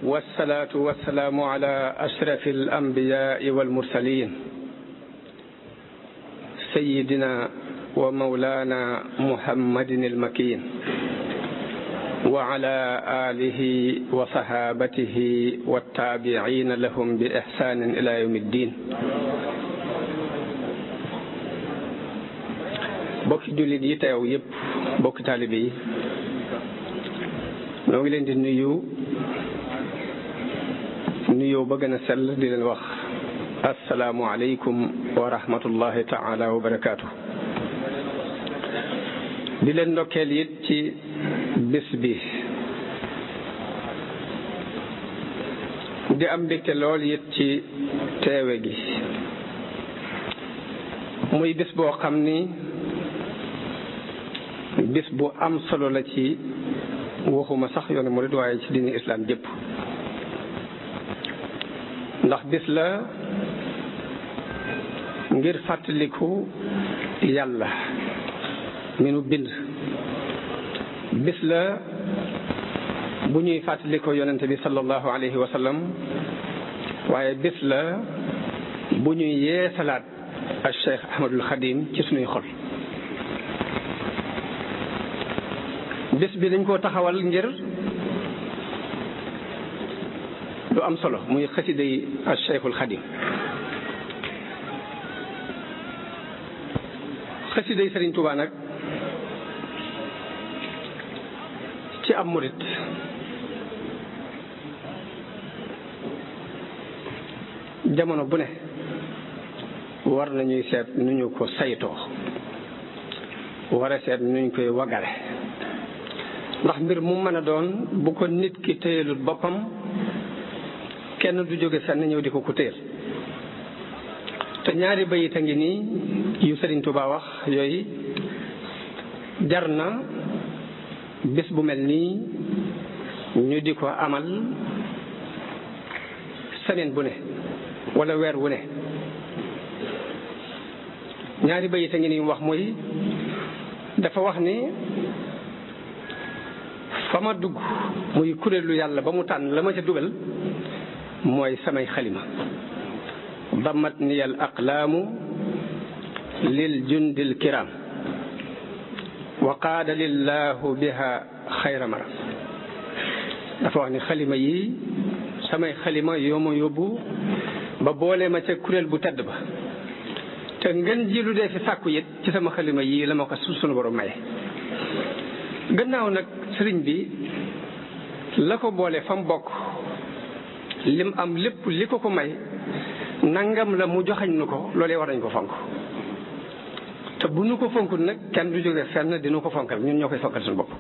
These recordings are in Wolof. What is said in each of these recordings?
والصلاة والسلام على أشرف الأنبياء والمرسلين سيدنا ومولانا محمد المكين وعلى آله وصحابته والتابعين لهم بإحسان إلى يوم الدين. bokki jullit yi teew yépp bokki taalibe yi ñoo ngi leen di nuyoo ba gën a sell di leen wax assalaamu aleykum wa rahmatullahi taala wa barakaatu. di leen ndokkeel it ci bés bi di am mbégte lool it ci teewe gi muy bés boo xam ni bés bu am solo la ci waxuma sax yoonu murid waaye ci diini islam jëpp, ndax bés la ngir fàttaliku yàlla mi nu bind, bés la bu ñuy fàttaliku yonente bi sallallahu alayhi wa sallam, waaye bés la bu ñuy yeesalaat al Cheikh Ahmadul Xadim ci sunuy xol. bés bi dañ koo taxawal ngir lu am solo muy xasida yi al Cheikhul Xadim. xasida yi Sëriñ Tuubaa nag ci am murit jamono bu ne war nañuy seet nu ñu ko saytoo, war a seet nu ñu koy wagale, ndax mbir mu mën a doon bu ko nit ki téyelul boppam kenn du jóge fenn ñëw di ko ku téyel. te ñaari bayit a ngi nii yu Sëriñ Tuubaa wax yooyu jar na bés bu mel nii ñu di ko amal semaine bu ne wala weer wu ne. ñaari bayit a ngi nii wax muy dafa wax ni fa ma dugg muy kuréelu yàlla ba mu tànn la ma ca dugal mooy samay xalima. damat niyal aqlaamu lil jundil kiram wa qaada lillahu biha xayra mara. dafa wax ni xalima yi samay xalima yoo ma yóbbu ba boole ma ca kuréel bu tedd ba, te ngeen ji lu dee fi sàkku it ci sama xalima yi la ma ko sunu borom maye. gannaaw nag sëriñ bi la ko boole fa mu bokk lim am lépp li ko may nangam la mu joxañ nu ko, loolee war nañ ko fonk. te bu nu ko fonkul nag kenn du jóge fenn dinu ko fonkal, ñun ñoo koy fonkal suñu bopp.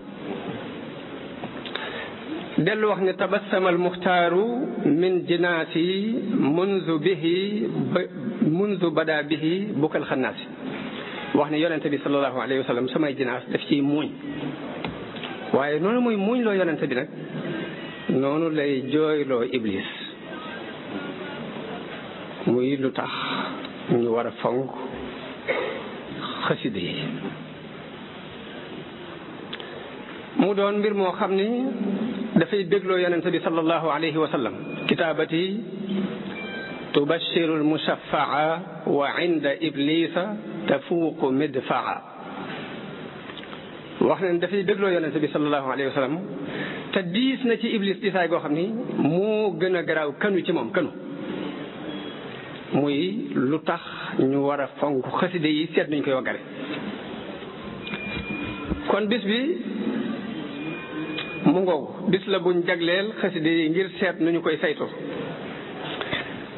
dellu wax ne tabassama al muxtaaru min jinaasi munzu bada bihi bukkal xannaasi. wax ne yonente bi sallallahu alayhi wa sallam samay jinaas daf ciy muuñ, waaye noonu muy muuñ loo yonente bi nag noonu lay jooyloo iblis. muy lu tax ñu war a fonk xasida yi. mu doon mbir moo xam ni dafay bégloo yonente bi sallallahu alayhi wa sallam. kitaabati tubashiru almushafaa wa inda iblisa tafuuqu midfaa. wax nañ dafay bégloo yonente bi sallallahu alayhi wa sallam te diis na ci iblis diisaay goo xam ni moo gën a garaaw kanu ci moom kanu. muy lu tax ñu war a fonk xaside yi seet nuñ koy waggare. kon bis bi mu ngoogu bis la buñ jagleel xaside yi ngir seet nu ñu koy saytoo.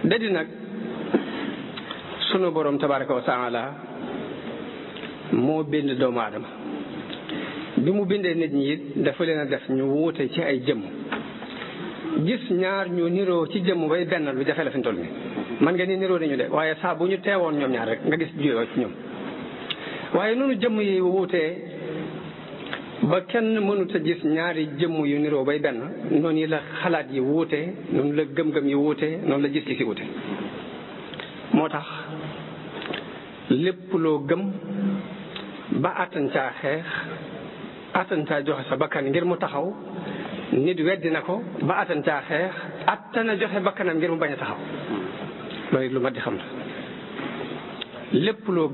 dadi nag sunu borom tabaraka wa taala moo bind doomu aadama. bi mu bindee nit ñi it dafa leen a def ñu wuute ci ay jëmm. gis ñaar ñu niroo ci jëmm bay benn lu jafe la fi ñu toll nii. man nga ni niroo nañu de waaye saa bu ñu teewoon ñoom ñaar rek nga gis juyoo ci ñoom. waaye noonu jëmm yi wuutee ba kenn mënut a gis ñaari jëmm yu niroo bay benn, noonu la xalaat yi wuutee, noonu la gëm-gëm yi wuutee, noonu la gis-gis yi wuute. moo tax lépp loo gëm ba attan caa xeex attan caa joxe sa bakkan ngir mu taxaw nit weddi na ko ba attan caa xeex attana joxe bakkanam ngir mu bañ a taxaw loolu lu mat di xam la. lépp loo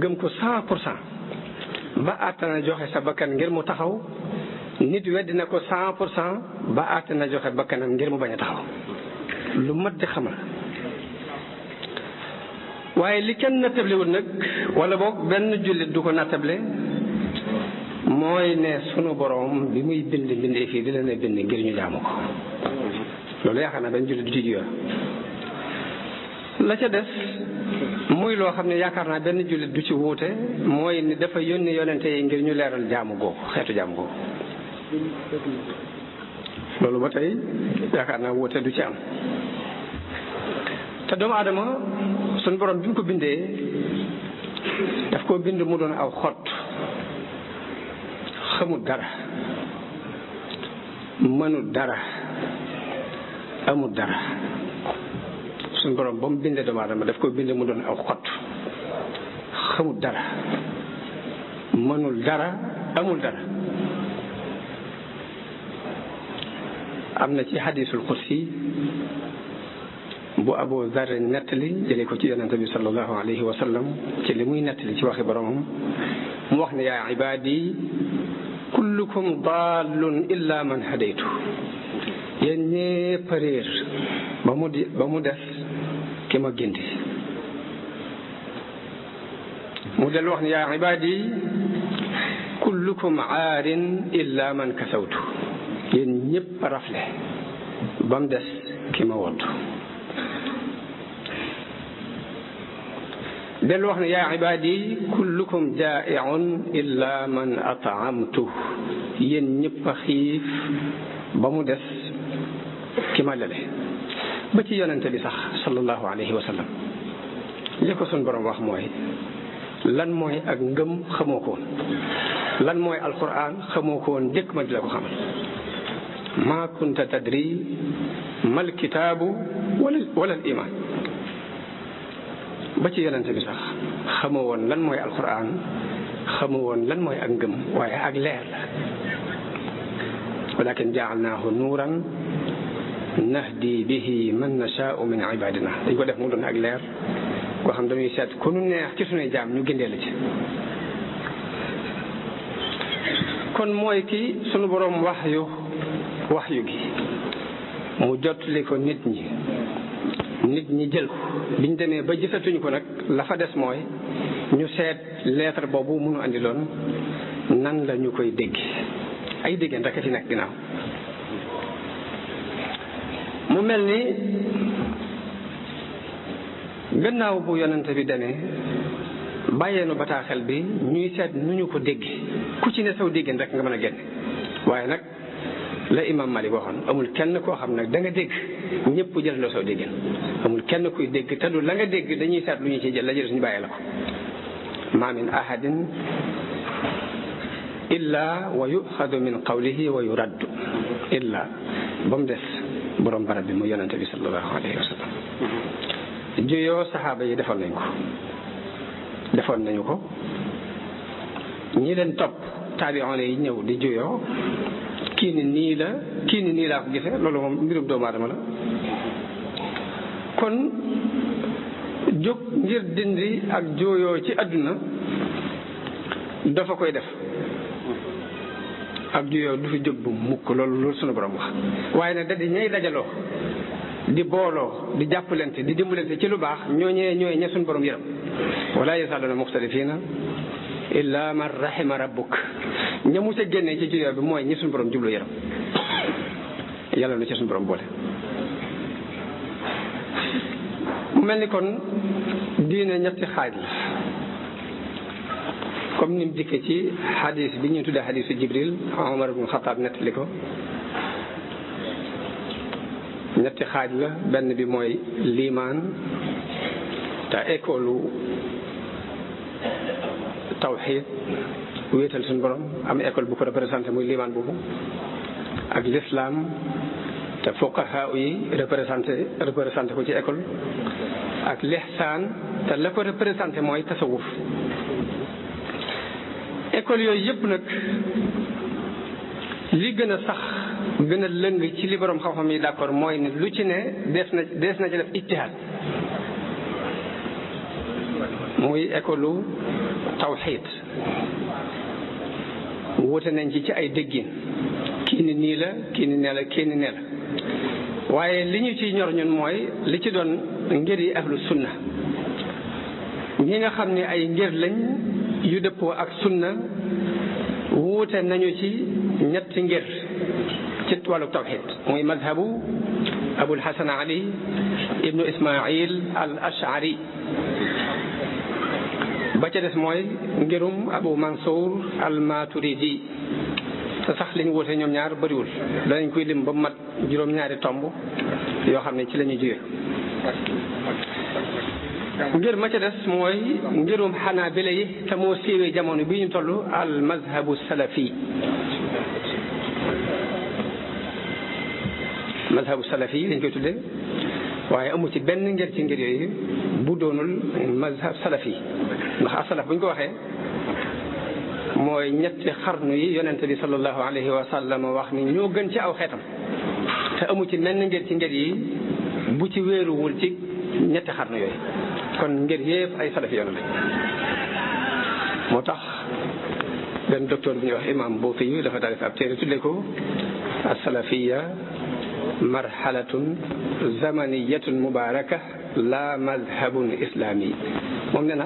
gëm ko 100% ba attana joxe sa bakkan ngir mu taxaw nit weddi na ko 100% ba attana joxe bakkanam ngir mu bañ a taxaw lu mat di xam la. waaye li kenn nattablewul nag wala boog benn jullit du ko nattable mooy ne sunu borom bi muy bind bindee fii di leen a bind ngir ñu jaamu ko loolu yaakaar naa benn jullit du ci jiyo la ca des muy loo xam ne yaakaar naa benn jullit du ci wuute mooy ni dafa yónni yonente yi ngir ñu leeral jaamu googu xeetu jaamu googu loolu ba tey yaakaar naa wuute du ci am te doomu aadama sunu borom bi mu ko bindee daf koo bind mu doon aw xott xamul dara mënul dara amul dara suñu borom ba mu bindee doomu aadama daf ko bindee mu doon aw xott xamul dara mënul dara amul dara. am na ci hadisul qudsi bu Abu Zar nettali jëlee ko ci yonente bi sallallahu alayhi wa sallam ci li muy nettali ci waxi boromam mu wax ne yaa ibaadi kullukum dallun illa man hadaytu yéen ñépp a réer ba mu des ki ma gindi mu del wax ne yaa ibaadi kullukum aarin illa man kasawtu yéen ñépp a rafle ba mu des ki ma wottu del wax ne yaa ibaadi kullukum jaa'iun illa man at'amtu yéen ñëpp a xiif ba mu des ki ma lele ba ci yonente bi sax sallallahu alayhi wa sallam li ko sun borom wax mooy lan mooy ak ngëm xamoo ko woon lan mooy alquran xamoo ko woon dëkk ma di la ko xamal ma kunta tadri mal kitaabu wala al iman ba ci yonente bi sax xamoo woon lan mooy alquran xamoo woon lan mooy ak ngëm waaye ak leer la walakin jaalnaahu nuuran nahdi bihi man nashaau min ibadina dañ ko def mu doon ak leer koo xam dañuy seet ku nu neex ci suñuy jaam ñu gindee la ci kon mooy ki sunu boroom waxyu gi mu jottali ko nit ñi jël ko biñ demee ba gisatuñ ko nag la fa des mooy ñu seet lettre boobu mënu andiloon nan la ñu koy dégg ay déggeen rek a ci nekk ginnaaw mu mel ni gannaaw bu yonente bi demee bàyyeenu bataaxel bi ñuy seet nu ñu ko dégg ku ci ne saw déggeen rek nga mën a génne waaye nag la imam Malik waxoon amul kenn koo xam nag da nga dégg ñëpp jël la saw déggeen amul kenn kuy dégg te du la nga dégg dañuy seet lu ñu ci jël la jël suñu bàyyee la ko ma min ahadin illa wa yuxadu min qawlihi wa yuraddu illa ba mu des borom barab bi mu yonente bi sallallahu alayhi wa sallam juyoo saxaaba yi defoon nañu ko ñi leen topp taabi'oon yi ñëw di juyoo kii ni nii laa ko gisee loolu moom mbirum doomu aadama la kon jóg ngir dindi ak jooyoo ci àdduna dafa koy def ak jooyoo du fi jóg bu mukk loolu sunu borom wax waaye nag da di ñay dajaloo di booloo di jàppalante di dimbalante ci lu baax ñooy ña sunu borom yërëm wala yazaaluna muxtalifiina illa man rahima rabbuk ña mu ca génnee ci juyoo bi mooy ñi suñu borom jublu yaram yàlla na ci suñu borom boole. mu mel ni kon diine ñetti xaaj la comme ni mu dikkee ci xadis bi ñuy tuddee xadisu Jibril Omar ibn Xataab nettali ko ñetti xaaj la benn bi mooy liimaan te école tawxiid wéetal suñu borom am école bu ko représenté muy liimaan boobu ak l'islam te fuqaha yi représenté ko ci école ak lihsaan te la ko représenté mooy tasawuf école yooyu yëpp nag li gën a sax gën a lëng ci li borom xam-xam yi d'accord mooy ne lu ci ne dees na ci def ijtihaad muy école tawxiid wuute nañ ci ay déggin kii ni nii la kii ni nee la kii ni nee la waaye li ñu ciy ñor ñun mooy li ci doon ngir yi ahlu sunna ñi nga xam ne ay ngir lañ yu dëppoo ak sunna wuute nañu ci ñetti ngir ci wàllu tawxid muy madhabu abul hasan ali ibnu ismail al ashari ba ca des mooy ngirum abu mansour al maturidi te sax liñ wuute ñoom ñaar bëriwul danañ koy lim ba mat juróom-ñaari tomb yoo xam ne ci la ñuy jóge ngir ma ca des mooy ngirum xanaabila yi te moo siiwee jamono bi ñu toll al mazhabu salafi lañ koy tuddee waaye amu ci benn ngir ci ngir yooyu bu doonul mazhab salafi ndax asalaf bu ñu ko waxee mooy ñetti xarnu yi yonente bi sallallahu alayhi wa sallam wax ni ñoo gën ci aw xeetam te amu ci menn ngir ci ngir yi bu ci wéeruwul ci ñetti xarnu yooyu kon ngir yëpp ay salafi yoon la moo tax benn docteur bu ñuy wax imam Bouti yu dafa taalif ab téere tudde ko as-salafiyya marhalatun zamaniyatun mubaraka la mazhabun islami moom nee na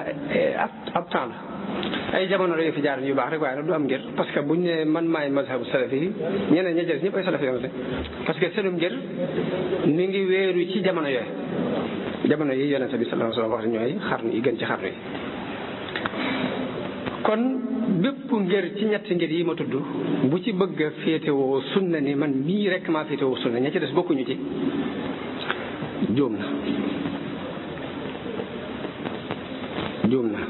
ab temps la ay jamono la fi jaar yu baax rek waaye nag du am ngir parce que buñ ne man maay mazhabu salafi yi ñeneen ña jël ñëpp ay salafi yoon la parce que seenum ngir mi ngi wéeru ci jamono yooyu jamono yi yonente bi sallallahu alayhi wa sallam wax ñooy xarnu yi gën ci xarnu yi kon bépp ngir ci ñetti ngir yi ma tudd bu ci bëgg a féetewoo sunna ni man mii rek maa féetewoo sunna ña ci des bokkuñu ci juum na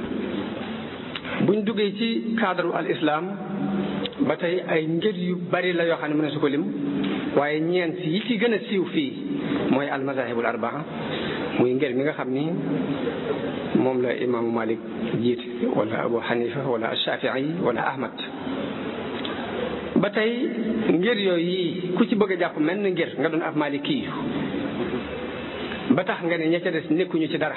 buñ duggee ci cadre al islam ba tey ay ngir yu bari la yoo xam ne mën na su ko lim waaye ñeent yi ci gën a siiw fii mooy al mazahibul arbaa muy ngir mi nga xam ni moom la imaamu Malik jiite wala Abu Hanifa wala Shafii wala Ahmad ba tey ngir yooyu yi ku ci bëgg a jàpp mel ni ngir nga doon ab Maliki ba tax nga ne ña ca des nekkuñu ci dara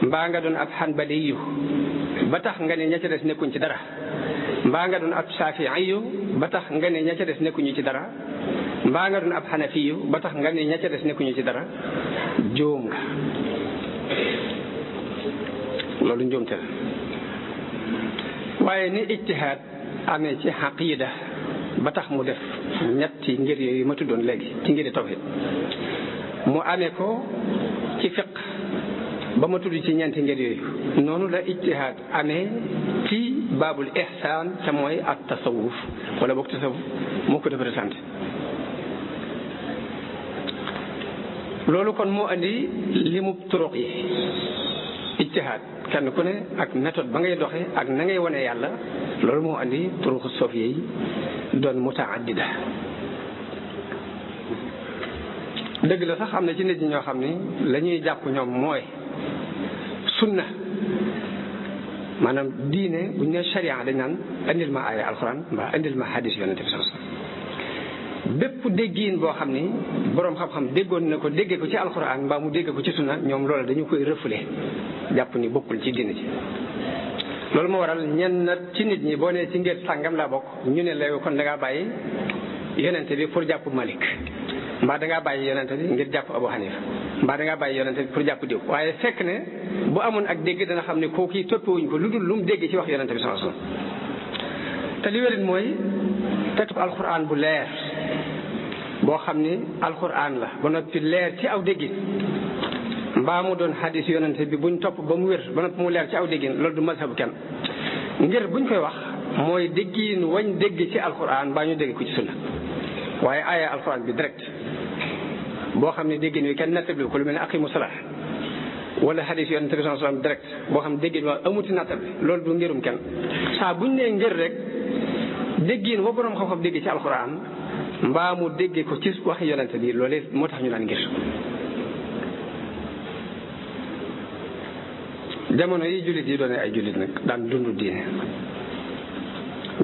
mbaa nga doon ab Hanbali ba tax nga ne ña ca des nekkuñ ci dara mbaa nga doon ab Shafii ba tax nga ne ña ca des nekkuñu ci dara mbaa nga doon ab Hanafi ba tax nga ne ña ca des nekkuñu ci dara jóom nga loolu njuumte la waaye ni ijtihaad amee ci aqida ba tax mu def ñetti ngir yooyu ma tuddoon léegi ci ngiri tawhid mu amee ko ci fiq ba ma tudd ci ñeenti ngir yooyu noonu la ijtihaad amee ci baabul ihsaan te mooy at tasawuf wala boog tasawuf moo ko représenté loolu kon moo andi limu turuq yi ijtihaad kenn ku ne ak méthode ba ngay doxe ak na ngay wane yàlla loolu moo andi turuq sofiya yi doon mutaaddida dëgg la sax am na ci nit ñi ñoo xam ni la ñuy jàpp ñoom mooy sunna maanaam diine bu ñu nee sharia dañ naan indil ma aaya alquran mbaa indil ma hadis yonente bi sallallahu alayhi wasallam bépp déggiin boo xam ni boroom xam-xam déggoon na ko déggee ko ci alquran mbaa mu déggee ko ci sunna ñoom loolu dañu koy refoulé jàpp ni bokkul ci diine ci loolu moo waral ñenn ci nit ñi boo nee ci ngir sàngam laa bokk ñu ne la kon da ngaa bàyyi yonente bi pour jàpp Malik mbaa da ngaa bàyyi yonente bi ngir jàpp Abu Hanifa mbaa da ngaa bàyyi yonente bi pour jàpp diw waaye fekk ne bu amoon ak dégg dana xam ne kooku yi toppewuñ ko lu dul lu mu dégg ci wax yonente bi sallallahu alayhi wasallam te li wérit mooy texte alquran bu leer boo xam ni alquran la ba noppi leer ci aw déggin mbaa mu doon hadis yonente bi buñ topp ba mu wér ba noppi mu leer ci aw déggin loolu du mazhabu kenn ngir buñ koy wax mooy déggin wañ dégg ci alquran mbaa ñu dégg ko ci sunna waaye aaya alquran bi direct boo xam ne déggin wi kenn nattable ko lu mel ne aqimu salaat wala hadis yonente bi sallallahu alayhi wasallam direct boo xam ne déggin waa amuti nattable loolu du ngirum kenn saa buñ nee ngir rek déggin wa borom xam-xam dégg ci alquran mbaa mu déggee ko ci wax yonente bi loolee moo tax ñu naan ngir jamono yi jullit yi doone ay jullit nag daan dund diine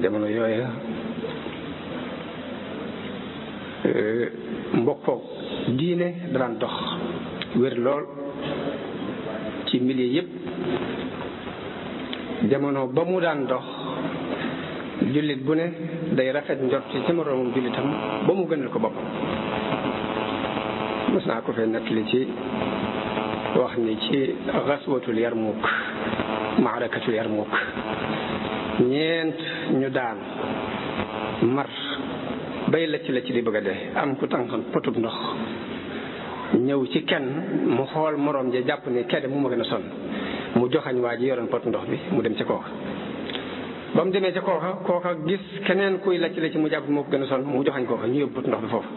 jamono yooya mbokkoog diine daan dox wér lool ci milieu yépp. jamono ba mu daan dox jullit bu ne day rafet njort ci moroomum jullitam ba mu gënal ko bopp. mos naa ko fee nettali ci wax ni ci gaswatul Yarmuk, maarakatul Yarmuk, ñeent ñu daan mar bay lacc di bëgg a dee, am ku tànqal potub ndox ñëw ci kenn mu xool moroom ja jàpp ne kedde mu ma gën a sonn mu joxañ waa ji yoroon pot ndox bi mu dem ca kooka. ba mu demee ca kooka gis keneen kuy lacc mu jàpp moo ko gën a sonn mu joxañ kooka ñu yóbbu pot ndox bi foofu.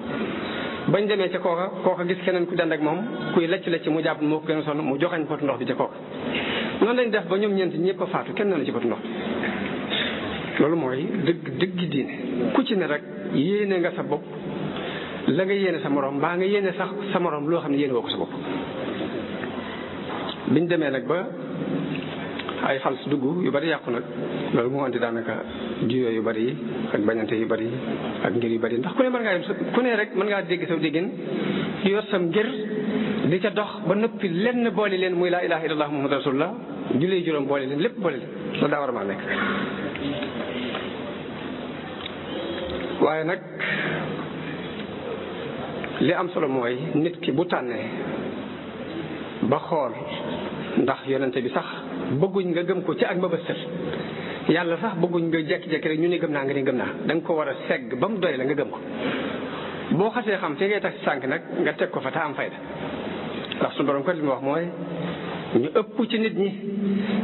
bañ demee ca kooka gis keneen ku dend ak moom kuy lacc mu jàpp moo ko gën a sonn mu joxañ pot ndox bi ca kooka. noonu lañ def ba ñoom ñeent ñëpp a faatu kenn na ci pot ndox bi. loolu mooy dëgg diine ku ci ne rek yéene nga sa bopp la nga yéene sa morom mbaa nga yéene sax sa morom loo xam ne yéene woo ko sa bopp. biñ demee nag ba ay fals dugg yu bari yàqu nag loolu moo andi daanaka juyoo yu bari yi ak bañante yu bari ak ngir yu bari ndax ku ne rek mën ngaa dégg saw déggin yor sam ngir di ca dox ba noppi lenn boole leen muy laa ilaha illallah muhammad rasulullah julli juróom boole leen lépp boole leen loolu daa war a maa nekk. waaye nag li am solo mooy nit ki bu tànnee ba xool ndax yonente bi sax bëgguñ nga gëm ko ci ak mbëbëstal yàlla sax bëgguñ nga jekki-jekki rek ñu ne gëm naa nga ne gëm naa da nga ko war a segg ba mu doy la nga gëm ko. boo xasee xam te ngay tax sànq nag nga teg ko fa te am fayda ndax suñu borom ko li mu wax mooy ñu ëpp ci nit ñi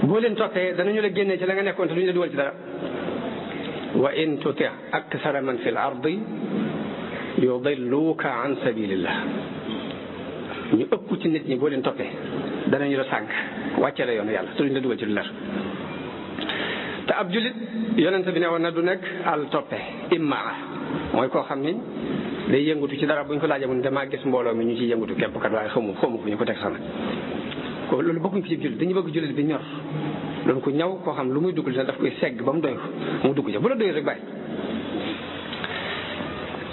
boo leen toppee danañu la génnee ci la nga nekkoon te duñu la dugal ci dara. wa in tuti akthara man fi l ardi yudilluka an sabilillah ñu ëpp ci nit ñi boo leen toppee danañu la sànq wàcce la yoonu yàlla te duñu la dugal ci lu leer. te ab julit yonente bi ne woon na du nekk al toppe immaa mooy koo xam ni day yëngutu ci dara buñ ko laajee mun damaa gis mbooloo mi ñu ciy yëngutu képp kat waaye xamu fu ñu ko teg sax nag ko loolu bëgguñ ko ci julit dañu bëgg julit bi ñor loolu ko ñaw koo xam lu muy dugg dina daf koy segg ba mu doy ko mu dugg ca bu la doy rek bàyyi.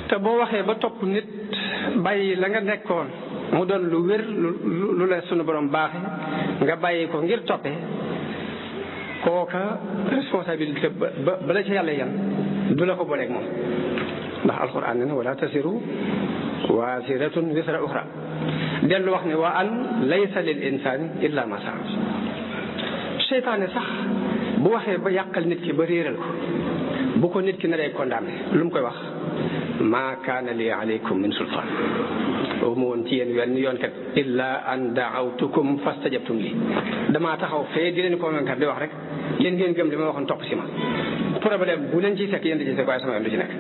te boo waxee ba topp nit bàyyi la nga nekkoon mu doon lu wér lu la sunu borom baaxe nga bàyyi ko ngir toppee kooka responsabilité ba la ca yàlla yan du la ko booleeg moom ndax alquran ne na wala tasiru waasiratun wisra uxra dellu wax ne wa an laysa lil insani illa ma saa. seytaane sax bu waxee ba yàqal nit ki ba réeral ko bu ko nit ki naree condamné lu mu koy wax ma kaana li alaykum min sultaan boobu ma woon ci yéen wenn yoon kat illa an daawtukum fastajabtum li damaa taxaw fee di leen convaincre di wax rek yéen ngeen gëm li ma waxoon topp si ma problème bu leen ciy fekk yéen di ci fekk waaye sama yoon du ci nekk.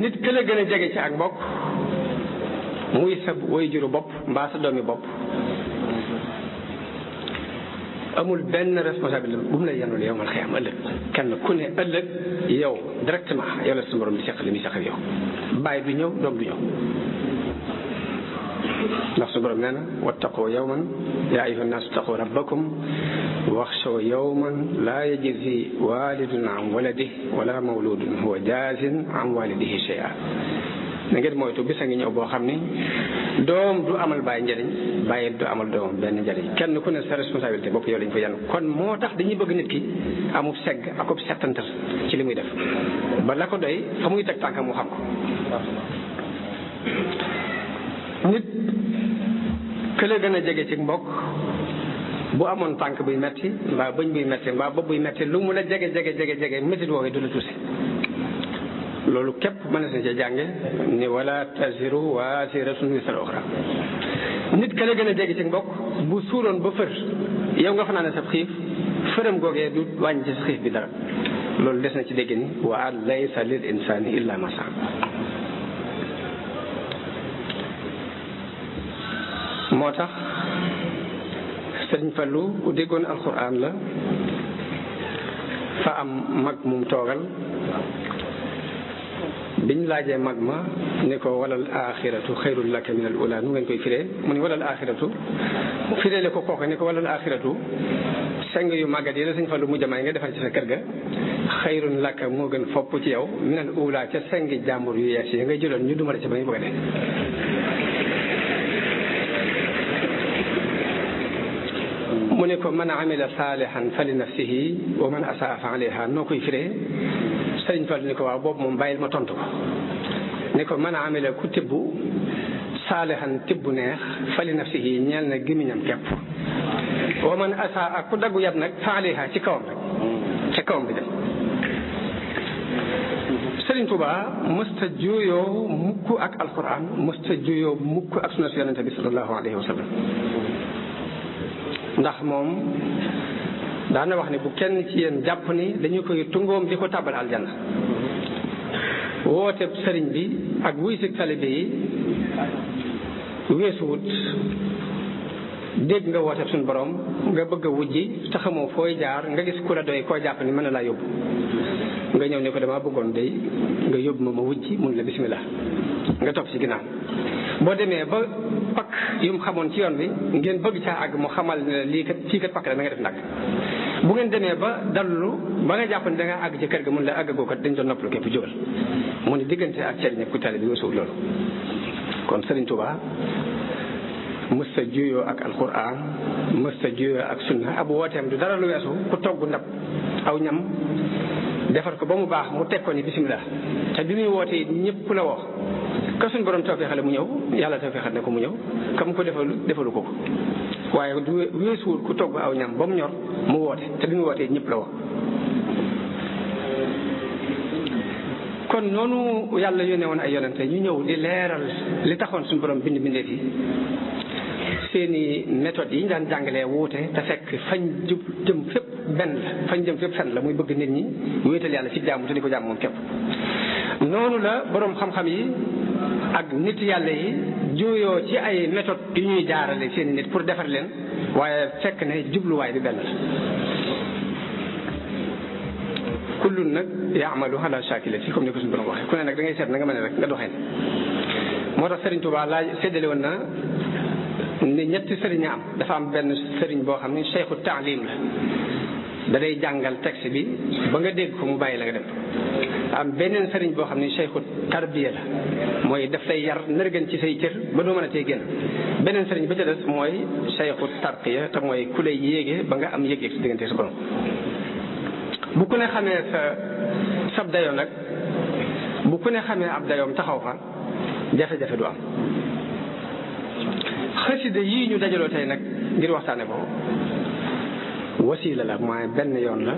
nit ki la gën a jege ci ak mbokk muy sa way juru bopp mbaa sa doomi bopp amul benn responsabilité bu mu lay yanul yow mal xiyam ëllëg kenn ku ne ëllëg yow directement yow la suñu borom di seqal li muy seqal yow bàyyi du ñëw doom du ñëw ndax suñu borom nee na wattaqu yawman yaa ayyuha nnaasu taqu rabbakum waxshaw yawman laa yajzi walidun an waladihi wala mawludun huwa jaazin an walidihi shay'an na ngeen moytu bisa ngi ñëw boo xam ni doom du amal bàyyi njëriñ bàyyi du amal doomam benn njëriñ kenn ku ne sa responsabilité bopp yow lañ ko yan kon moo tax dañuy bëgg nit ki amub segg akub settantal ci li muy def ba la ko doy fa muy teg tànkam mu xam ko. nit que la gën a jege ci mbokk bu amoon tànk buy metti mbaa bëñ buy metti mbaa bopp buy metti lu mu la jege métit woowee du la tuusi. loolu képp mën na ci jànge ni wala taziru waziratun wisra uxra. nit ka la gën a jege ci mbokk bu suuroon ba fër yow nga fanaan sab xiif fëram googee du wàññi ci sa xiif bi dara loolu des na ci dégg ni wa an laysa lil insani illa ma saa. moo tax Sëriñ Fallu ku déggoon alxuraan la fa am mag mum toogal biñ laajee mag ma ni ko walal axiratu xayrun laka min al ula nu ngeen koy firee mu ni walal axiratu firee le ko kooku ni ko walal axiratu seng yu màggat yi la Sëñ Fallu mu jamaay nga defar ci sa kër ga xayrun laka moo gën fopp ci yow minal uulaa ca sengi jàmbur yu yees yi nga jëloon ñu duma la ci ba ngay bëgg a dee. mu ne ko man amila saalihan fa li nafsihi wa man asaa fa alayha noo koy firee Sëriñ Fall ni ko waaw boobu moom bàyyil ma tontu ko ni ko man amila ku tibbu saalihan tibbu neex fa li nafsihi ñeel na gémmiñam képp wa man asaa ak ku daggu yab nag fa alayha ci kawam rek ca kawam bi dem. Sëriñ Tuubaa mësta juyoo mukk ak alquran mësta juyoo mukk ak sunna yonente bi sallallahu alayhi wa sallam ndax moom daana wax ne bu kenn ci yéen jàpp ni dañu koy tungoom di ko tàbbal aljanna woote sëriñ bi ak wuy si talibe yi weesuwut dégg nga woote suñu borom nga bëgg a wujji te xamoo fooy jaar nga gis ku la doy koo jàpp ni mën na laa yóbbu nga ñëw ne ko damaa bëggoon day nga yóbbu ma wujji mun la bismillah nga topp ci ginnaaw boo demee ba pakk yu mu xamoon ci yoon bi ngeen bëgg caa àgg mu xamal ne lii kat fii kat pakk la da nga def nag bu ngeen demee ba dallu ba nga jàpp ne da nga àgg ci kër ga mun la àggagoo kat dañ doon noppalu képp jógal mu ne diggante ak cër ñëpp ku tali bi weesuwul loolu. kon Sëriñ Tuubaa mësta juyoo ak alquran mësta juyoo ak sunna ab wooteem du dara lu weesu ku togg ndab aw ñam defar ko ba mu baax mu teg ko ni bismillah te bi muy wootee ñëpp la woo ka suñ borom tawfeexale mu ñëw yàlla tawfeexal ne ko mu ñëw kam ko defalu ko waaye du weesuwul ku togg aw ñam ba mu ñor mu woote te bi muy wootee ñëpp la woo. kon noonu yàlla yónnee woon ay yonente ñu ñëw di leeral li taxoon suñu borom bind bindee fi seeni méthodes yi ñu daan jàngalee wuute te fekk fañ jëm fépp benn la fañ jëm fépp fenn la muy bëgg nit ñi wéetal yàlla ci jàmm te di ko jàmm moom képp. noonu la boroom xam-xam yi ak nit yàlla yi juyoo ci ay méthodes yu ñuy jaarale seeni nit pour defar leen waaye fekk ne jubluwaay bi benn la. kullun nag yaamalu ala shakilati comme ni ko suñu borom waxee ku ne nag da ngay seet na nga mën rek nga doxee moo tax Sëriñ Tuubaa laaj séddale woon na ni ñetti sëriñ am dafa am benn sëriñ boo xam ne cheikhu taalim la da day jàngal texte bi ba nga dégg ko mu bàyyi la nga dem. am beneen sëriñ boo xam ne cheikhu tarbiya la mooy daf lay yar nërgën ci say cër ba doo mën a tey génn. beneen sëriñ ba ca des mooy cheikhu tarqiya te mooy ku lay yéege ba nga am yëg-yëg si diggante sa borom. bu ku ne xamee sab dayoo nag bu ku ne xamee ab dayoom taxaw fa jafe-jafe du am. xasida yii ñu dajaloo tey nag ngir waxtaane ko wasiila la mooy benn yoon la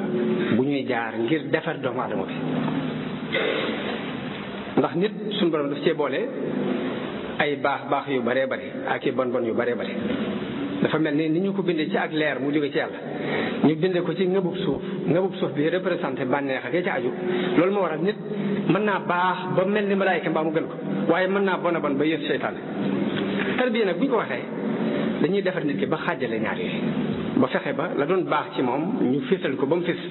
bu ñuy jaar ngir defar doomu aadama bi ndax nit suñu borom daf cee boole ay baax yu baree bari ak i bon yu baree bari dafa mel ni ñu ko bindee ci ak leer mu jóge ci yàlla ñu bindee ko ci ngëbub suuf bi représenté bànneex ak ci aju loolu moo waral nit mën naa baax ba mel ni malaayka mbaa mu gën ko waaye mën naa bon a bon ba yës seytaane. tarbiya nag bu ñu ko waxee dañuy defar nit ki ba xaajale ñaar yooyu ba fexe ba la doon baax ci moom ñu fisal ko ba mu fis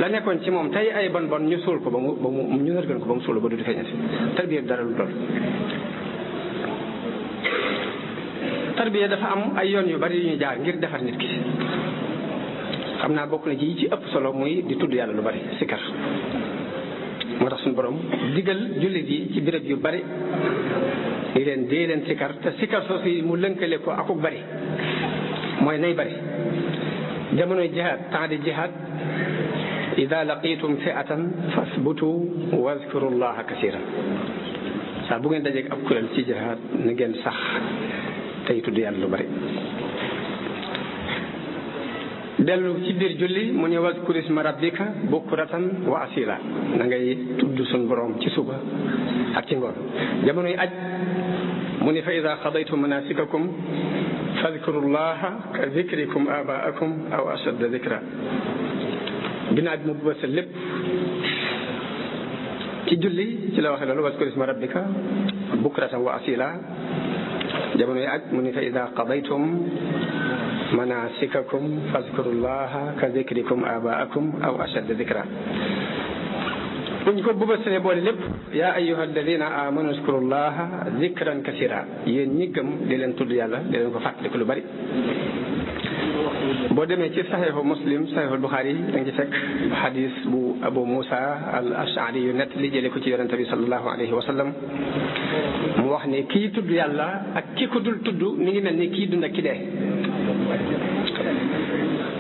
la nekkoon ci moom tey ay bon ñu suul ko ba mu ñu nërgën ko ba mu suul ba du feeñati tarbiya dara lu doon. tarbiya dafa am ay yoon yu bari yu ñuy jaar ngir defar nit ki xam naa bokk na ci yi ci ëpp solo muy di tudd yàlla lu bari sikar moo tax suñu borom digal jullit yi ci béréb yu bari di leen sikar te sikar soosu mu lënkale ko akuk bari mooy nay bari jamonoy jihaad temps di jihaad ida laqitum fi'atan fasbutu wazkuru llaha kasiran saa bu ngeen dajeeg ab kuréel ci jihaad na ngeen sax tey tudd yàlla lu bari. dellu ci biir julli mu ne wazkur isma rabbika bukratan wa asila na ngay tudd suñ borom ci suba ak ci ngoon. jamonoy aj mu ne fa ida xadaytum manasikakum fadkurullaha ka zikrikum abaakum aw ashadda zikra. ginnaaw bi mu bësa lépp ci julli ci la waxe loolu wazkur isma rabbika bukratan wa asila. jamonoy aj mu ne fa ida qadaytum manasikakum fazkurullaha ka zikrikum abaakum aw ashadda zikra. buñ ko bëbësalee boole lépp yaa ayyuha alladina amanu uzkurullaha zikran kasira yéen ñi gëm di leen tudd yàlla di leen ko fàttaliku lu bari. boo demee ci saxiixu muslim saxiixul buxaari da nga ci fekk xadis bu abu musa al ashari yu nett li jële ko ci yonente bi sallallahu alayhi wa sallam mu wax ne kii tudd yàlla ak ki ko dul tudd mi ngi mel ni kii dund ak ki dee.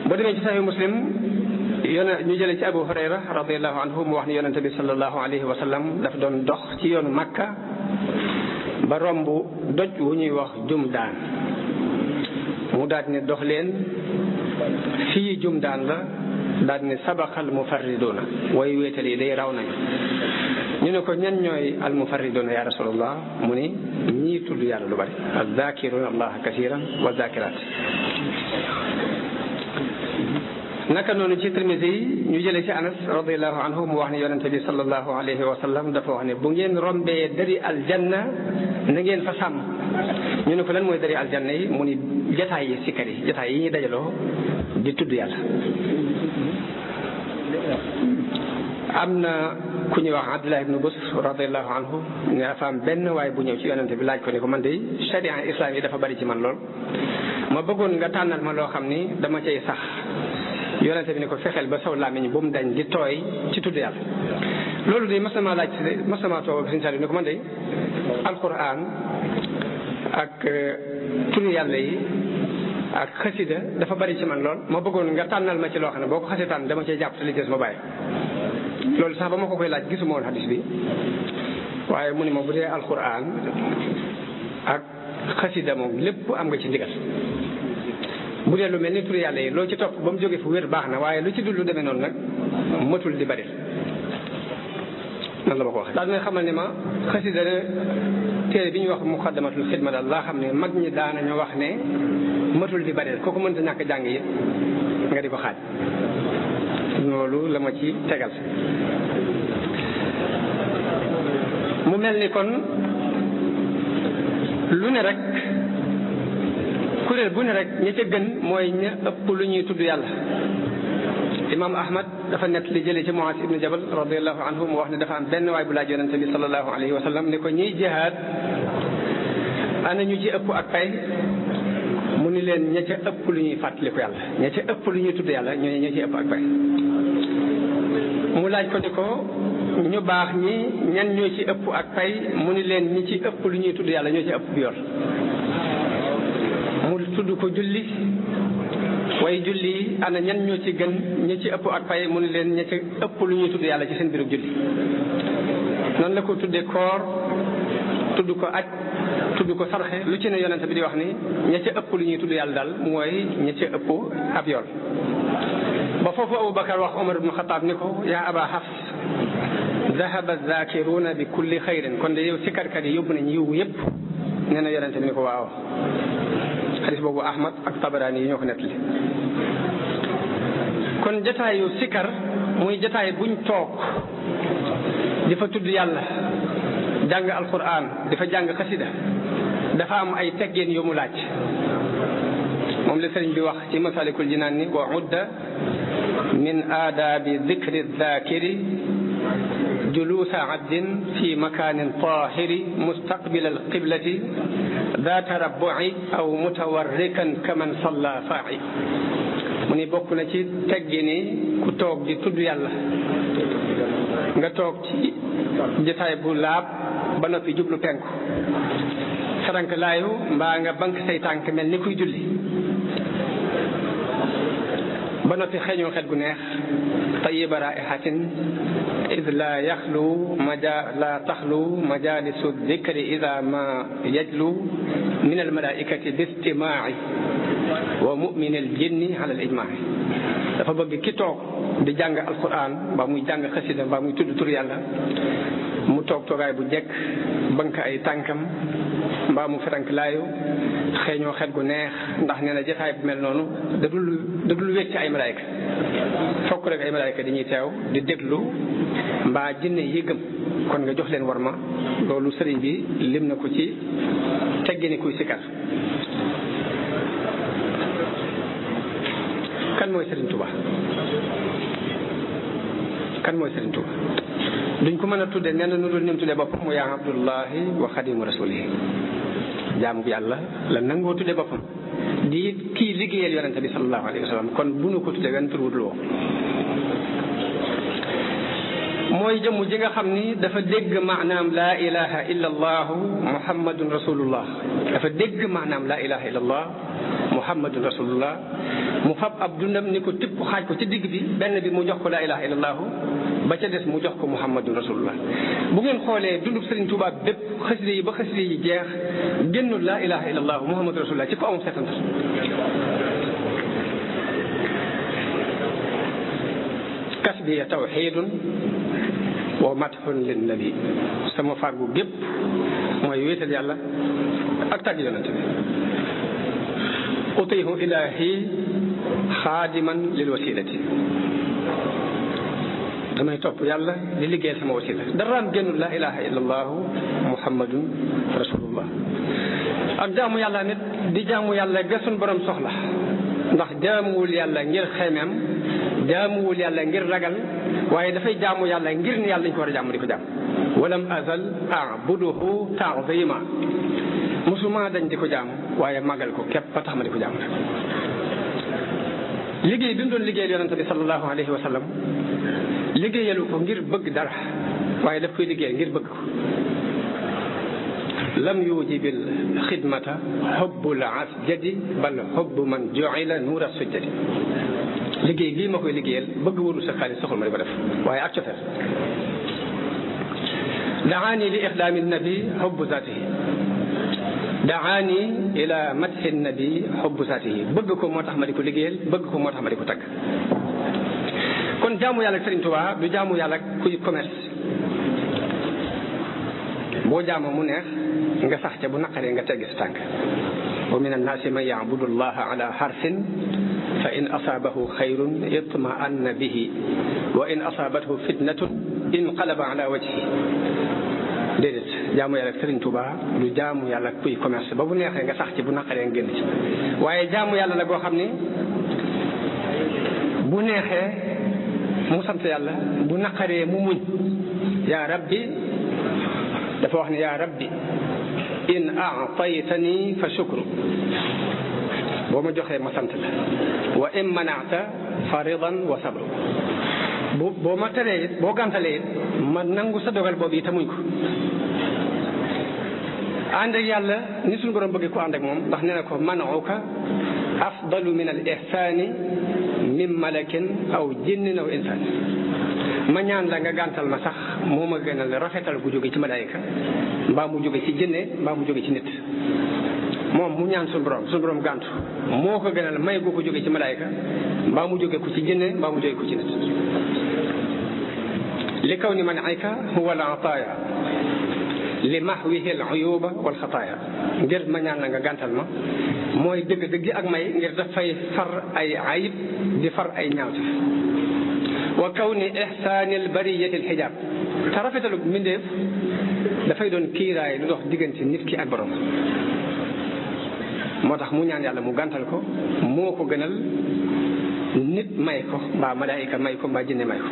boo demee ci saxiixu muslim ñu jële ci abu hurayra radiallahu anhu mu wax ne yonente bi sallallahu alayhi wa sallam daf doon dox ci yoonu makka ba romb doj wu ñuy wax jumdaan mu daal ne dox leen fii jumdaan la daal ne sabaqal mufarriduna way wéetal yi day raw nañu. ñu ne ko ñan ñooy al mufarriduna ya rasulallah mu ni ñii tudd yàlla lu bari azzakiruna allaha kasiran wa zakirat. naka noonu ci Tirmisi yi ñu jëlee ci Anas radiallahu anhu mu wax ne yonente bi sallallahu alayhi wa sallam dafa wax ne bu ngeen rombee dari aljanna na ngeen fa sàmm. ñu ne ko lan mooy dari aljanna yi mu ni jataay yi sikkar yi jataay yi ñuy dajaloo di tudd yàlla. am na ku ñuy wax Abdullah ibnu Busr radiallahu anhu ne dafa am benn waay bu ñëw ci yonente bi laaj ko ne ko man de sharia islam yi dafa bari ci man lool ma bëggoon nga tànnal ma loo xam ni dama cay sax. yonente bi ne ko fexeel ba saw làmmiñ bu mu dañ di tooy ci tudd yàlla. loolu de mas na maa laaj mas na maa toog ak Sëriñ Saliou ne ko man de alquran ak turu yàlla yi ak xasida dafa bari ci man lool ma bëggoon nga tànnal ma ci loo xam ne boo ko xasee tànn dama cee jàpp te li des ma bàyyi. loolu sax ba ma ko koy laaj gisuma woon hadis bi waaye mu ne ma bu dee alquran ak xasida moom lépp am nga ci ndigal. bu dee lu mel ni turu yàlla yi loo ci topp ba mu jógee fu wér baax na waaye lu ci dul lu demee noonu nag matul di bari. nan la ma ko waxee daal dina xamal ne ma xasida ne téere bi ñuy wax muqaddamatul xidma daal laa xam ne mag ñi daanañu wax ne matul di bari kooku mënta ñàkk jàng it nga di ko xaaj. loolu la ma ci tegal. mu mel ni kon lu ne rek kuréel bu ne rek ña ca gën mooy ña ëpp lu ñuy tudd yàlla. imam ahmad dafa nett li jëlee ci Muaz ibnu Jabal radiallahu anhu mu wax ne dafa am benn waay bu laaj yonente bi sallallahu alayhi wa sallam ne ko ñiy jihaad ana ñu ci ëpp ak pay mu ni leen ña ca ëpp lu ñuy fàttaliku yàlla ña ca ëpp lu ñuy tudd yàlla ñooñu ña ci ëpp ak pay. mu laaj ko ni ko ñu baax ñi ñan ñoo ci ëpp ak pay mu ni leen ñi ci ëpp lu ñuy tudd yàlla ñoo ci ëpp biyool. mu tudd ko julli way julli ana ñan ñoo ci gën ñi ci ëpp ak pay mu ni leen ña ci ëpp lu ñuy tudd yàlla ci seen biirub julli. noonu la ko tuddee koor tudd ko aj tudd ko sarxe lu ci ne yonente bi di wax ni ña ca ëpp lu ñuy tudd yàlla daal mooy ña ca ëpp ab yool. ba foofu Abubakar wax Omar ibnu Xataab ni ko yaa aba Hafs dahaba zakiruna bi kulli xayrin kon de yow sikkarkat yi yóbbu nañ yiw yëpp nee na yonente bi ni ko waaw. xadis boobu Ahmad ak Tabarani yi ñoo ko nettali. kon jataayu sikkar muy jataay buñ toog di fa tudd yàlla jàng alquran di fa jàng xasida dafa am ay teggeen yu mu laaj. moom la sëriñ bi wax ci masalikul jinaan ni wa udda min aadaabi dikri zakiri juluusa abdin fi makaanin taahiri mustaqbil alqiblati daa tarabbuci aw mutawarrikan kaman salla faaci. mu ni bokk na ci teggi ni ku toog di tudd yàlla nga toog ci jotaay bu laab ba noppi jublu penku sarank laayu mbaa nga bank say tànk mel ni kuy julli ba noppi xeeñoo xet gu neex tayiba raihatin id la yaxlu la taxlu majalisu dikri ida ma yajlu min almalaikati bistimaai wa mumin aljinni ala alijmaai. dafa bëgg ki toog di jàng alquran mbaa muy jàng xasida mbaa muy tudd tur yàlla mu toog toogaay bu jekk bank ay tànkam mbaa mu ferank laayu xeeñoo xet gu neex ndax nee na jotaay bu mel noonu da dul wecc ay malaayka fokk rek ay malaayka dañuy teew di déglu mbaa jinne yi gëm kon nga jox leen war ma. loolu sëriñ bi lim na ko ci teggini kuy sikar. kan mooy Sëriñ Tuba kan mooy Sëriñ Tuba duñ ko mën a tudde nee na nu dul nim tudde boppam mu yaa abdullahi wa xadimu rasulihi jaamu yàlla la nangoo tudde boppam di kii liggéeyal yonente bi sallallahu alayhi wa sallam kon bu nu ko tuddee wenn tur wut loo mooy jëmm ji nga xam ni dafa dégg maanaam laa ilaha illa allahu muhammadun rasulullah dafa dégg maanaam laa ilaha illa allah muhammadun rasulullah mu fab ab dundam ni ko tipp xaaj ko ci digg bi benn bi mu jox ko laa ilaha illa allahu ba ca des mu jox ko muhammadun rasulullah bu ngeen xoolee dundub Sëriñ Tuubaa bépp xasida yi ba xasida yi jeex génnul laa ilaha illa allahu muhammadun rasulullah ci ko amum seetantal kasbiya tawxidun wa madxun linnabi sama fàggu gépp mooy wéetal yàlla ak tàgg yonente bi utihu ilahi xaadiman lil wasilati damay topp yàlla di liggéeyal sama wasila daraam génnul laa ilaha illa allahu muhammadun rasulullah ak jaamu yàlla nit di jaamu yàlla gësun borom soxla ndax jaamuwul yàlla ngir xemeem jaamuwul yàlla ngir ragal waaye dafay jaamu yàlla ngir ni yàlla dañ ko war a jaamu di ko jaam walam azal abuduhu taazima musuma dañ di ko jaam waaye màggal ko képp ba tax ma di ko jaam liggéey bi mu doon liggéeyal yonente bi sallallahu alayhi wa sallam liggéeyalu ko ngir bëgg dara waaye daf koy liggéeyal ngir bëgg ko lam yujibil xidmata xubbul asjadi bal xubbu man juila nuura sujjadi liggéey lii ma koy liggéeyal bëgg wëru sa xaalis soxul ma di ko def waaye ak cofeel daani li ixdaami nabi xubbu zaatihi daani ila madxi nabi xubbu zaatihi bëgg ko moo tax ma di ko liggéeyal bëgg ko moo tax ma di ko tagg kon jaamu yàlla ak Sëriñ Tuubaa du jaamu yàlla ak kuy commerce boo jaamoo mu neex nga sax ca bu naqaree nga teggi sa tànk wa min annaasi man yacbudu allaha ala xarfin fa in asaabahu xayrun itma'anna bihi wa in asaabathu fitnatun inqalaba ala wajhi déedéet jaamu yàlla ak Sëriñ Tuubaa du jaamu yàlla ak kuy commerce ba bu neexee nga sax ci bu naqaree nga génn ci waaye jaamu yàlla la goo xam ni bu neexee mu sant yàlla bu naqaree mu muñ yaa rabbi dafa wax ne yaa rabbi in aataytani fa shukru boo ma joxee ma sant la wa in manaata fa ridan wa sabru boo ma teree it boo gàntalee it ma nangu sa dogal boobu yi te muñ ko ànd ak yàlla ni suñu borom bëgg ko ànd ak moom ndax nee na ko manuka afdalu min al ihsaani min malakin aw jinnin aw insaan ma ñaan la nga gàntal ma sax moo ma gënal rafetal gu jóge ci malaayika mbaa mu jóge ci jinne mbaa mu jóge ci nit moom mu ñaan suñu borom gàntu moo ko gënal may gu ko jóge ci malaayika mbaa mu jóge ko ci jinne mbaa mu jóge ko ci nit li kaw ni man ayka huwa al ataaya li mahwihi al uyuba wal xataaya ngir ma ñaan la nga gàntal ma mooy dëgg-dëgg ak may ngir dafay far ay ayib di far ay ñaawte wa kawni ihsaani al bariyati al xijaab te rafetalu mbindeef dafay doon kiiraay lu dox diggante nit ki ak borom moo tax mu ñaan yàlla mu gàntal ko moo ko gënal nit may ko mbaa malaayika may ko mbaa jinne may ko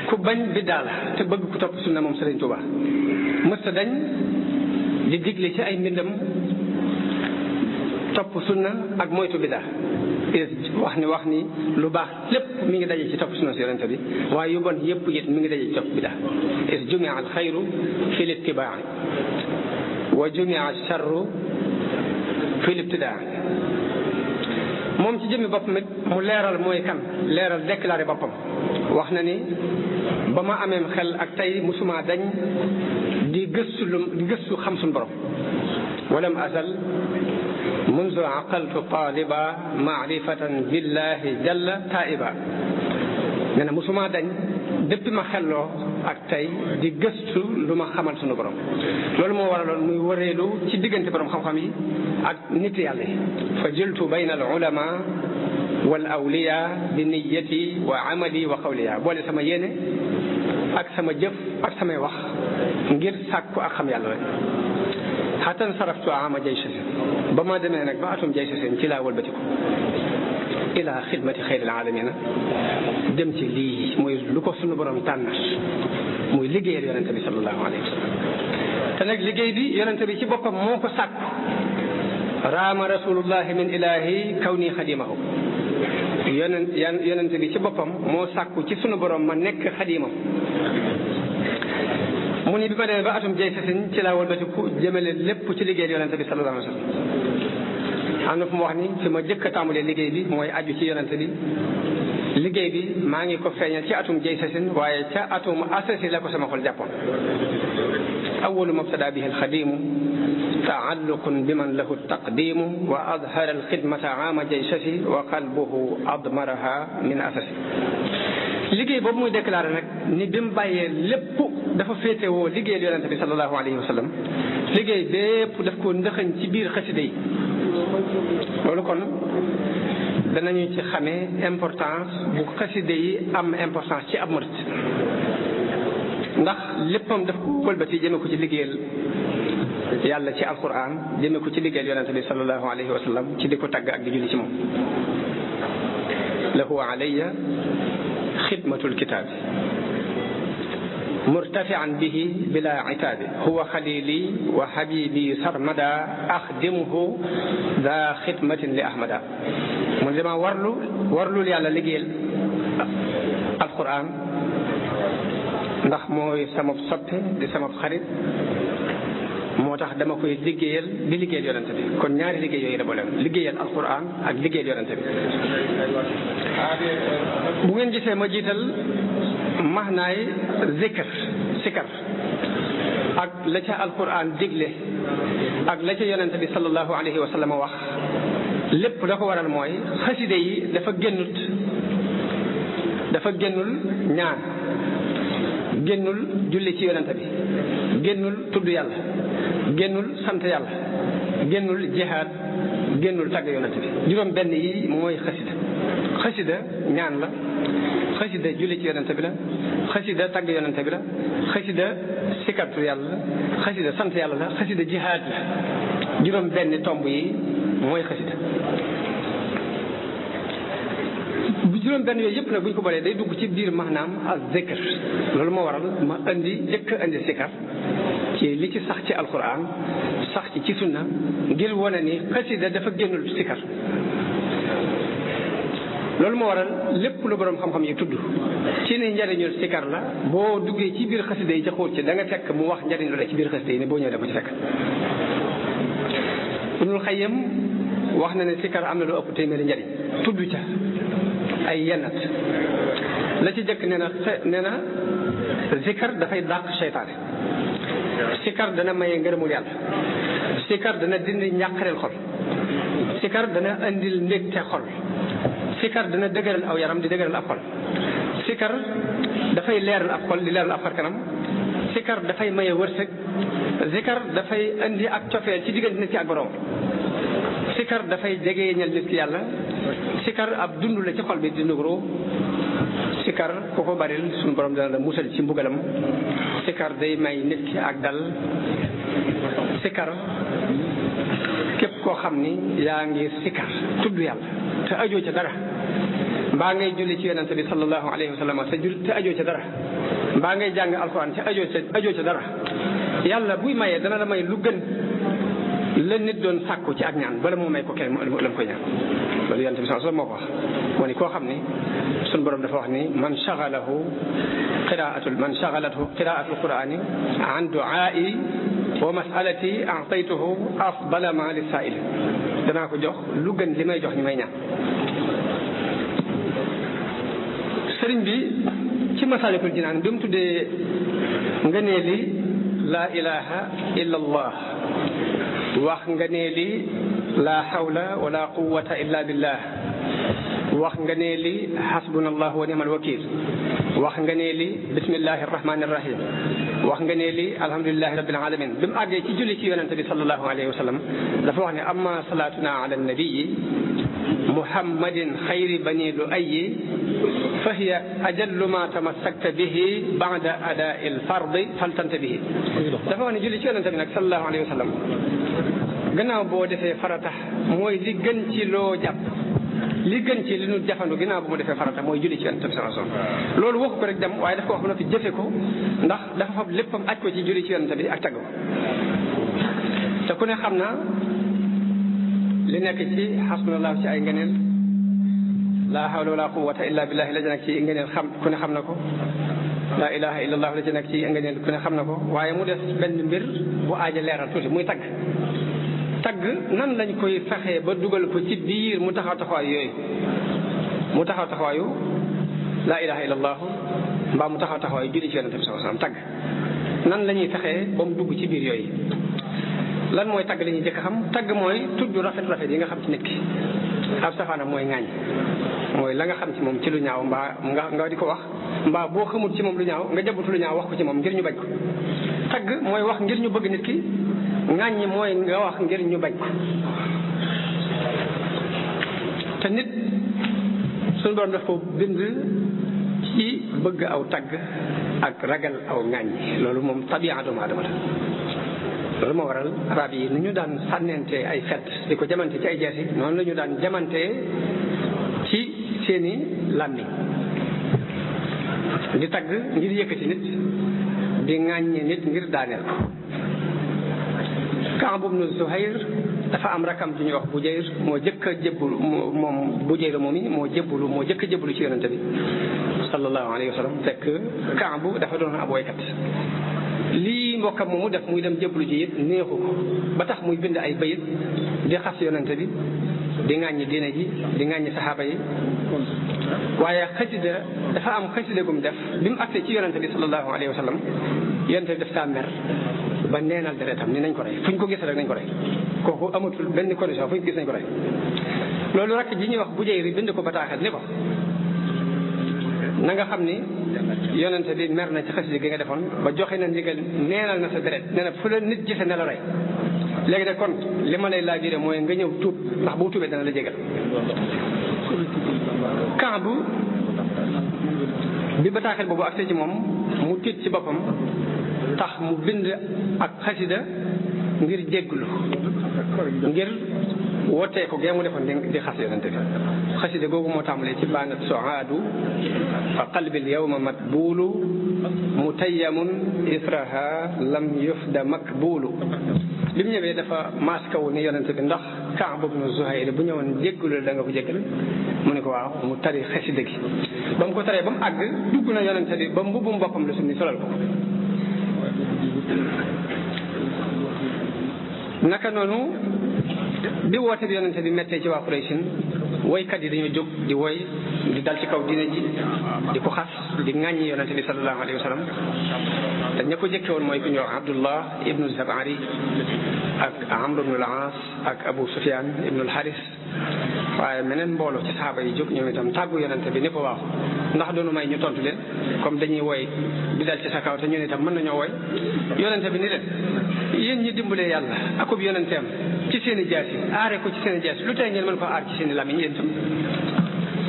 ku bañ biddaa la te bëgg ku topp sunna moom Sëriñ Tuubaa mësta dañ di digle ci ay mbindam topp sunna ak moytu biddaa wax ni lu baax lépp mi ngi daje ci topp sunna si yonente bi waaye yu bon yëpp it mi ngi daje ci topp biddaa is jumia al xayru fi l ittibaai wa jumia al charru fi l ibtidaa moom ci jëmmi boppam it mu leeral mooy kan leeral déclaré boppam wax na ni ba ma ameem xel ak tey musuma dañ di gëstu xam suñu borom walam azal mundu aqaltu taliba maarifatan billahi jalla taiba nee na musuma dañ depuis ma xelloo ak tey di gëstu lu ma xamal suñu borom loolu moo waraloon muy wëreelu ci diggante borom xam-xam yi ak nit yàlla yi fa jiltu bayna al ulama wal awliya bi niyati wa amali wa qawliya boole sama yéene ak sama jëf ak samay wax ngir sàkku ak xam yàlla rek xatan saraftu ama jaysasin ba ma demee nag ba atum jaysasin ci laa wëlbatiku ila xidmati xayril alamina dem ci lii mooy lu ko sunu borom tànn muy liggéeyal yonente bi sallallahu alayhi wa sallam te nag liggéey bi yonente bi ci boppam moo ko sàkku raama rasulullahi min ilahi kaw nii xadimahu yonente bi ci boppam moo sàkku ci sunu borom ma nekk xadimam mu ni bi ma demee ba atum jay sasin ci laa walbatiku jëmale lépp ci liggéey yonente bi sallallahu alayhi wa sallam am na fu mu wax ni fi ma jëkk a tàmbalee liggéey bi mooy aju ci yonente bi liggéey bi maa ngi ko feeñal ci atum jay sasin waaye ca atum asasi la ko sama xol jàppoon awalu mabtada bihi alxadimu taalluqun biman lahu taqdimu wa adhara alxidmata aama jaysasi wa qalbuhu admaraha min asasi liggéey boobu muy déclaré nag ni bi mu bàyyee lépp dafa féetewoo liggéeyal yonente bi sallallahu alayhi wa sallam liggéey bépp daf ko ndëxañ ci biir xasida yi loolu kon danañu ci xamee importance bu xasida yi am importance ci ab murit ndax léppam daf ko wëlbati jëme ko ci liggéeyal yàlla ci alquran jëme ko ci liggéeyal yonente bi sallallahu alayhi wa sallam ci di ko tagg ak di julli ci moom lahu alayya xidmatul kitaabi murtafian bihi bila itaabi huwa xalili wa habibi sarmada axdimuhu da xidmatin li ahmada mu ne dama warlul yàlla liggéeyal alquran ndax mooy sama soppe di sama xarit moo tax dama koy liggéeyal di liggéeyal yonente bi kon ñaari liggéey yooyu la boole liggéeyal alquran ak liggéeyal yonente bi bu ngeen gisee ma jiital maxnaay zikr sikar ak la ca alquran digle ak la ca yonente bi sallallahu alayhi wa sallam wax lépp la ko waral mooy xaside yi dafa génnul ñaan génnul julli ci yonente bi génnul tudd yàlla génnul sant yàlla génnul jihaad génnul tàgg yonente bi juróom benn yi mooy xasida ñaan la xasida julli ci yonente bi la xasida tàgg yonente bi la xasida sikatu yàlla la xasida sant yàlla la xasida jihaad la juróom benn tomb yi mooy xasida bu juróom benn yooyu yëpp nag bu ñu ko boolee day dugg ci biir maanaam ak zikr loolu moo waral ma jëkk indi sikar ci li ci sax ci alquran sax ci sunna ngir wane ni xasida dafa génnul sikar loolu moo waral lépp lu boroom xam-xam yi tudd ci ni njariñul sikar la boo duggee ci biir xasida yi ca xóot ci da nga fekk mu wax njariñ lu la ci biir xasida yi ne boo ñëwee da ko ci fekk Ibnul Xayyim wax na ne sikar am na lu ëpp téeméeri njariñ tudd ca ay yennat la ci jëkk nee na zikar dafay dàq seytaane sikar dana maye ngërëmul yàlla sikar dana dindi njàqareel xol sikar dana andil mbégte xol sikar dana dëgëral aw yaram di dëgëral ab xol sikar dafay leeral ab xol di leeral ab xar kanam sikar dafay maye wërsëg sikar dafay indi ak cofeel ci diggante nit ki ak borom sikar dafay jegeñal nit ki yàlla sikar ab dund la ci xol bi di nugru sikar ku ko baril suñu borom dana la musal ci mbugalam sikar day may nit ki ak dal sikar képp koo xam ni yaa ngi sikar tudd yàlla te ajoo ca dara mbaa ngay julli ci yonente bi sallallahu alayhi wa sallam te ajoo ca dara mbaa ngay jàng alquran te ajoo ca dara yàlla buy mayee dana la may lu gën la nit doon sàkku ci ak ñaan bala moo may ko kenn la mu koy ñaan loolu yonente bi sallallahu moo ko wax moo ni koo xam ni suñu borom dafa wax ni man shagalathu qiraatul qur'ani an du'aa'i wa mas'alati a'taytuhu afdala ma lis-saa'il danaa ko jox lu gën li may jox ñi may ñaan sëriñ bi ci Masaalikul Jinaan bi mu tuddee ngëneeli laa ilaha illa allah wax ngëneeli laa hawla wala quwwata illa billah wax ngëneeli hasbunallah wa ni'mal wakiil wax ngëneeli bismillahi rahmani rahim wax ngëneeli alhamdulillahi rabbil alamin bi mu àggee ci julli ci yonente bi sallallahu alayhi wa sallam dafa wax ne amma salatuna ala nabiyi muhammadin xayri bani lu'ayyi fa hiya ajallu ma tamassakta bihi ba'da ada'i al-fardi faltanta bihi dafa wax ne julli ci yonente bi nag sallallahu alayhi wa sallam gannaaw boo defee farata mooy li gën ci loo jàpp li gën ci li ñu jafandu ginnaaw bu mu defee farata mooy julli ci yonent bi sallallahu alayhi wasallam loolu waxu ko rek dem waaye daf ko wax ba noppi jëfe ko ndax dafa fab léppam aj ko ci julli ci yonent bi ak tagg ko te ku ne xam na li nekk ci xasbunallahu ci ay ngëneel laa hawla wala quwwata illa billahi la nekk ci ngëneel xam ku ne xam na ko laa ilaha illallah la ci nekk ci ngëneel ku ne xam na ko waaye mu def benn mbir bu aaja leeral tuuti muy tagg nan lañ koy fexee ba dugal ko ci biir mu taxaw taxawaayu yooyu mu taxaw taxawaayu laa ilaha illallah mbaa mu taxaw taxawaayu julli ci yonent bi sallallahu alayhi wasallam tagg nan la ñuy fexee ba mu dugg ci biir yooyu lan mooy tagg la ñuy jëkk xam tagg mooy tudd rafet rafet yi nga xam ci nit ki ab safaanam mooy ŋaañ mooy la nga xam ci moom ci lu ñaaw mbaa nga di ko wax mbaa boo xamut ci moom lu ñaaw nga jabutu lu ñaaw wax ko ci moom ngir ñu bañ ko tagg mooy wax ngir ñu bëgg nit ki ŋaañ mooy nga wax ngir ñu bañ ko te nit suñu borom daf ko bind ci bëgg aw tagg ak ragal aw ŋaañ loolu moom tabi'a doomu aadama la loolu moo waral arab yi ni ñu daan sànnente ay fet di ko jamante ci ay jeesi noonu la ñu daan jamante ci seeni làmmiñ di tagg ngir yëkkati nit di ŋàññe nit ngir daaneel ko Kaab ibnu Zuhayr dafa am rakam ju ñuy wax Bujayr moo jëkk a jébbalu moom Bujayr moom yi moo jëkk a jébbalu ci yonente bi sallallahu alayhi wa sallam fekk Kaab dafa doon ab woykat lii mbokkam moomu def muy dem jébbalu ji it neexu ko ba tax muy bind ay bayit di xas yonente bi di ŋàññi diine ji di ŋàññi saxaaba yi waaye xasida dafa am xasida gum def bi mu agsee ci yonente bi sallallahu alayhi wa sallam yonente bi daf saa mer ba neenal deretam ni nañ ko rey fu ñu ko gis rek nañ ko rey kooku amatul benn condition fu ñu ko gis nañ ko rey loolu rakk ji ñuy wax Bujayri bind ko bataaxal ni ko na nga xam ni yonente bi mer na ci xasida gi nga defoon ba joxe na ndigal neenal na sa deret nee na fu la nit gise ne la rey léegi nag kon li ma lay laajure mooy nga ñëw tuub ndax boo tuubee dana la jégal Kaab bi bataaxel boobu agsee ci moom mu tiit ci boppam tax mu bind ak xasida ngir jégglu ngir wootee ko gee mu defoon di xas yonente bi xasida googu moo tàmbalee ci baanat soaadu fa qalbil yawma matbuulu mutayyamun israha lam yufda makbuulu bi mu ñëwee dafa maaskawu ni yonente bi ndax Kaab ibnu Zuhayr bu ñëwoon jéggulu da nga ko jéggal mu ne ko waaw mu tari xasida gi ba mu ko taree ba mu àgg dugg na yonente bi ba mbubbum boppam la summi solal ko naka noonu bi woote bi yonente bi mettee ci waa Quraysin woykat yi dañoo jóg di woy di dal ci kaw diine ji di ko xas di ŋàññi yonente bi sallallahu alayhi wa sallam te ña ko jëkke woon mooy ku ñuy wax Abdullah ibnu Zabari ak Amr ibnu al-Aas ak Abu Sufyan ibnu al-Haris waaye meneen mbooloo ci saxaaba yi jóg ñoom itam tàggu yonente bi ni ko waaw ndax doonu may ñu tontu leen comme dañuy woy di dal ci sa kaw te ñun itam mën nañoo woy yonente bi ni leen yéen ñi dimbalee yàlla akub yonenteem ci seen i jaas yi aare ko ci seen i jaas lu tey ngeen mën ko aar ci seen i lamiñ yéen itam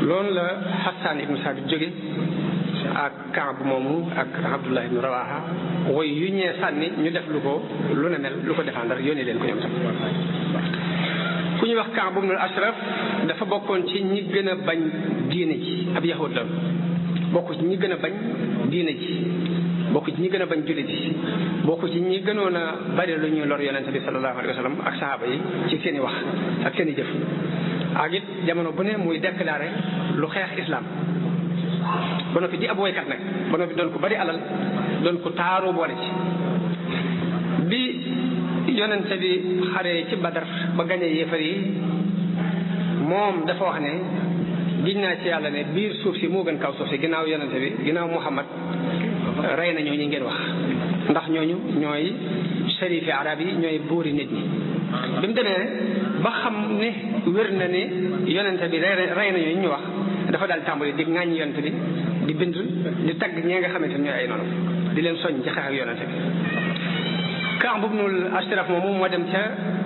loolu la Hassan ibnu Saabit jóge ak Kaab moomu ak Abdullah ibnu Rawaha woy yu ñee sànni ñu def lu ko lu ne mel lu ko défendre yónni leen ko ñoom tam ku ñuy wax Kaab ibnu Ashraf dafa bokkoon ci ñi gën a bañ diine ji ab yahud la bokk ci ñi gën a bañ diine ji bokk ci ñi gën a bañ jullit ji bokk ci ñi gënoon a bari lu ñuy lor yonente bi sallallahu alayhi wa sallam ak sahaaba yi ci seen i wax ak seen i jëf ak it jamono bu ne muy déclaré lu xeex islam ba noppi di ab woykat nag ba noppi doon ko bari alal doon ko taaru boole ci bi yonente bi xaree ci Badar ba gañe yéefar yi moom dafa wax ne giñ naa ci yàlla ne biir suuf si moo gën kaw suuf si ginnaaw yonente bi ginnaaw Muhammad rey na ñooñu ngeen wax ndax ñooñu ñooy sharifi arab yi ñooy buuri nit ñi bi mu demee ba xam ne wér na ni yonente bi rey na ñooñu ñu wax dafa daal tàmbali di ŋàññi yonente bi di bind di tagg ñee nga xamante ne ñooy ay noonu di leen soññ ci xeex ak yonente bi Kaab ibnul Ashraf moom moo dem ca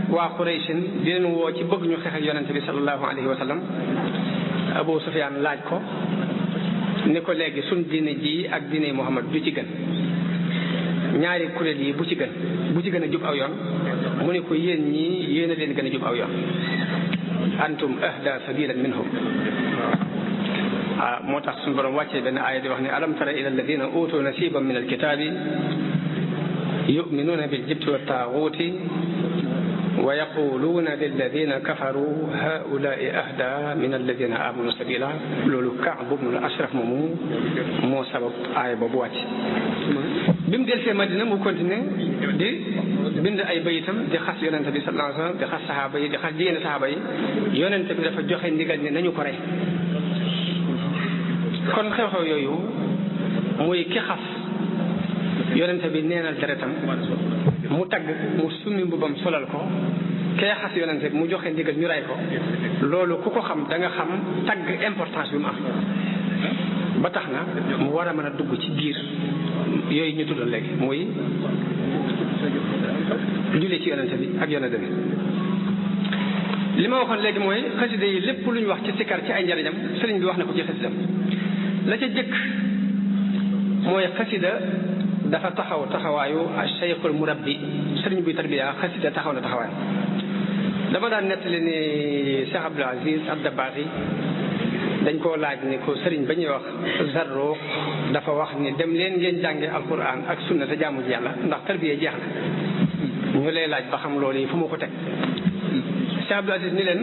waa Qurayshin di leen woo ci bëgg ñu xeex ak yonente bi sallallahu alayhi wa sallam Abu Sufyaan laaj ko ni ko léegi suñ diine ji ak diine Muhammad du ci gën ñaari kuréel yi bu ci gën a jub aw yoon mu ne ko yéen ñii yéen a leen gën a jub aw yoon antum ahda sabilan minhum moo tax suñu borom wàccee benn aaya di wax ne alam tara ila alladina utu nasiban min alkitabi yuminuuna biljibti wa taaguuti wa yaquluuna lilladina kafaru haulai ahda min alladina amanu sabila loolu Kaab ibn al-Ashraf moomu moo sabab aaya boobu wàcc bi mu delsee Madina mu continué di bind ay bayitam di xas yonente bi sallallahu alayhi wa sallam di xas saxaaba yi di xas jigéeni saxaaba yi yonente bi dafa joxe ndigal ni nañu ko rey kon xew-xew yooyu muy ki xas yonente bi neenal deretam mu tagg mu summi mbubam solal ko kee xas yonente bi mu joxe ndigal ñu rey ko loolu ku ko xam da nga xam tagg importance bi mu am ba tax na mu war a mën a dugg ci biir yooyu ñu tuddoon léegi muy julli ci yonente bi ak yonente bi li ma waxoon léegi mooy xasida yi lépp lu ñu wax ci sikar ci ay njariñam sëriñ bi wax na ko ci xasidam la ca jëkk mooy xasida dafa taxaw taxawaayu cheikhul murabbi sëriñ buy tarbiya xasida taxaw na taxawaay dama daan nettali ni Cheikh Abdul Aziz Ad-Dabakh dañ koo laaj ni ko sëriñ ba ñuy wax Zarruq dafa wax ni dem leen ngeen jànge alquran ak sunna te jaamu ji yàlla ndax tarbiya jeex na ñu lay laaj ba xam loolu yi fu ma ko teg Cheikh Abdul Aziz ni leen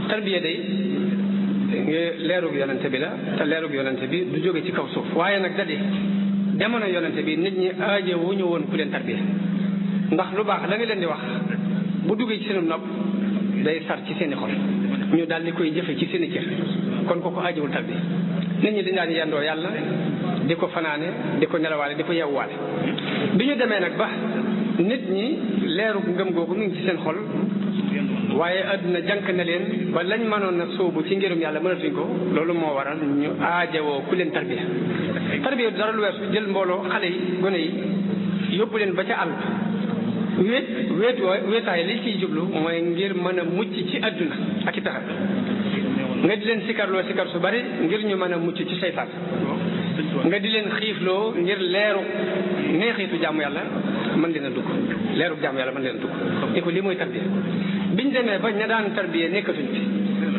tarbiya day leerug yonente bi la te leerug yonente bi du jóge ci kaw suuf waaye nag da di jamono yonente bi nit ñi aaje wu ñu woon ku leen tarbiya ndax lu baax la nga leen di wax bu duggee ci seen nopp day sar ci seen i xol ñu daal di koy jëfe ci seen i cër kon kooku aajewul tarbiya nit ñi dañ daan yendoo yàlla di ko fanaane di ko nelawaale di ko yewwaale bi ñu demee nag ba nit ñi leerug ngëm googu mu ngi ci seen xol waaye àdduna jànk na leen ba lañ mënoon na sóobu ci ngirum yàlla mënatuñ ko loolu moo waral ñu aajowoo ku leen tarbiya tarbiya dara lu weesu jël mbooloo xale yi gone yi yóbbu leen ba ca àll wéetaay li ciy jublu mooy ngir mën a mucc ci àdduna ak i taxat nga di leen sikarloo sikar su bari ngir ñu mën a mucc ci seytaan nga di leen xiifloo ngir leeru neexiitu jaamu yàlla mën leen a dugg leeru jaamu yàlla mën leen a dugg ni ko lii mooy tarbiya biñ demee ba ña daan tarbiya nekkatuñ fi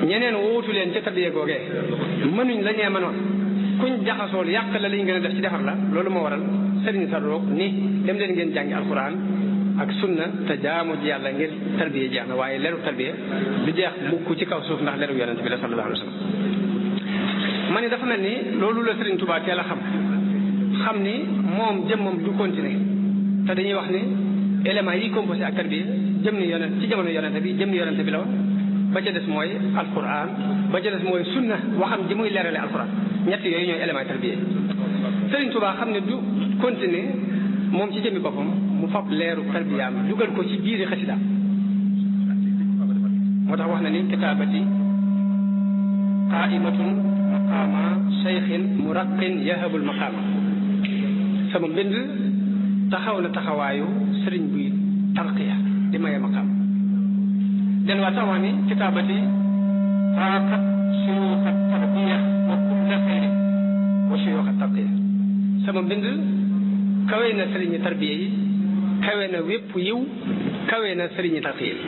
ñeneen wóotu leen ca tarbiya googee mënuñ la ñee mënoon kuñ jaxasool yàq la liñ gën a def ci defar la loolu moo waral sëriñ Zarruq ni dem leen ngeen jàngi alquran ak sunna te jaamu ji yàlla ngir tarbiya jeex na waaye leeru tarbiya du jeex mukk ci kaw suuf ndax leeru yonente bi la sallallahu alayhi wa sallam ma ni dafa mel ni loolu la Sëriñ Tuubaa teel a xam ni moom jëmmam du continuer te dañuy wax ni éléments yi composé ak tarbiya jëm ni yonent ci jamono yonente bi jëm ni yonente bi la woon ba ca des mooy alquran ba ca des mooy sunna waxam ji muy leerale alquran ñett yooyu ñooy éléments tarbiya Sëriñ Tuubaa xam ne du continuer moom ci jëmmi boppam mu fab leeru tarbiyaam dugal ko ci biiri xasida moo tax wax na ni kitaabati qaimatun maqaama cheikhin muraqin yahabul maqaama sama mbind taxaw na taxawaayu sëriñ buy tarqiya di maye maqaam den waa tax wax ni kitaabati faaqat suyuuxa tarbiya wa kulla xayrin wa suyuuxa tarqiya sama mbind kawe na sëriñi tarbiya yi kawe na wépp yiw kawe na sëriñi tarqiya yi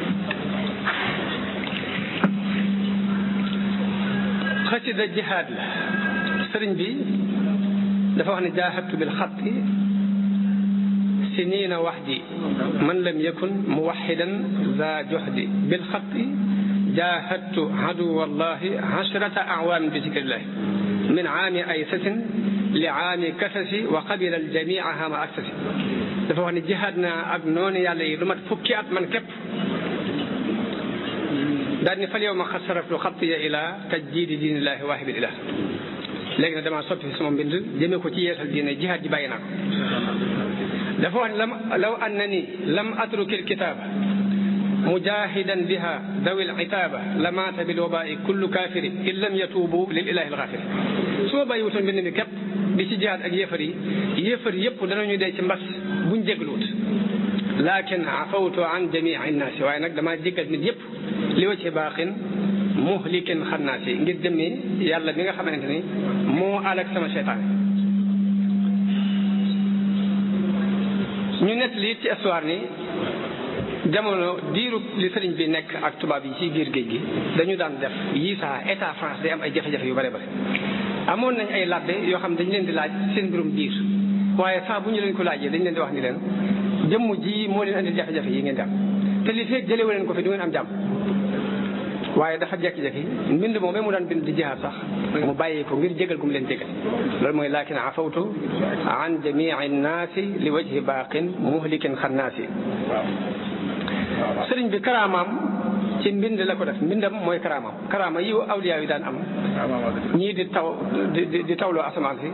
xasida jihaad la sëriñ bi dafa wax ne jaahadtu bil xatti siniina waxdi man lam yakun muwaxidan za joxdi bil xatti jaahadtu aduwa allahi ashrata awaamin bi zikrillahi min aami aysasin li aami kasasi wa qabila aljamia hama aksasi dafa wax ne jihaad naa ak noonu yàlla yi lu mat fukki at man képp daal ni fal yow ma xat saraftu xattiya ila tajdiidi diinillahi waahibil ilah léegi nag damaa soppi sama mbind jëmee ko ci yeesal diine jihaad ji bàyyi naa ko dafa wax ne law annani lam atruki alkitaaba mujahidan biha dawi alitaaba lamaata bil wabaai kullu kaafiri in lam yatuubu lil ilahi alxaafiri su ma bàyyi wutoon mbind mi képp di ci jihaad ak yéefar yëpp danañu dee ci mbas buñ jégluwut lakin afawtu an jamii innaasi waaye nag damaa jéggal nit yëpp li wa ci baaxin muhlikin xannaasi ngir jëmmi yàlla mi nga xamante ni moo alak sama seytaan ñu nett li ci histoire ni jamono diiru li sëriñ bi nekk ak tubaab yi ci biir géej gi dañu daan def yii saa état France day am ay jafe-jafe yu bare bare amoon nañ ay labbe yoo xam dañ leen di laaj seen mbirum biir waaye saa bu ñu leen ko laajee dañ leen di wax ni leen jëmm ji moo leen andil jafe-jafe yi ngeen di am te li feeg jëlewu leen ko fi du ngeen am jàmm waaye dafa jekki-jekki mbind moom mu daan bind di jihaad sax mu bàyyi ko ngir jégal gu mu leen jégal loolu mooy laakin afawtu an jamii nnaasi li wajhi baaqin muhlikin xannaasi sëriñ bi karaamaam ci mbind la ko def mbindam mooy karaamaam karaama yi awliyaa yi daan am ñii di taw di tawloo asamaan si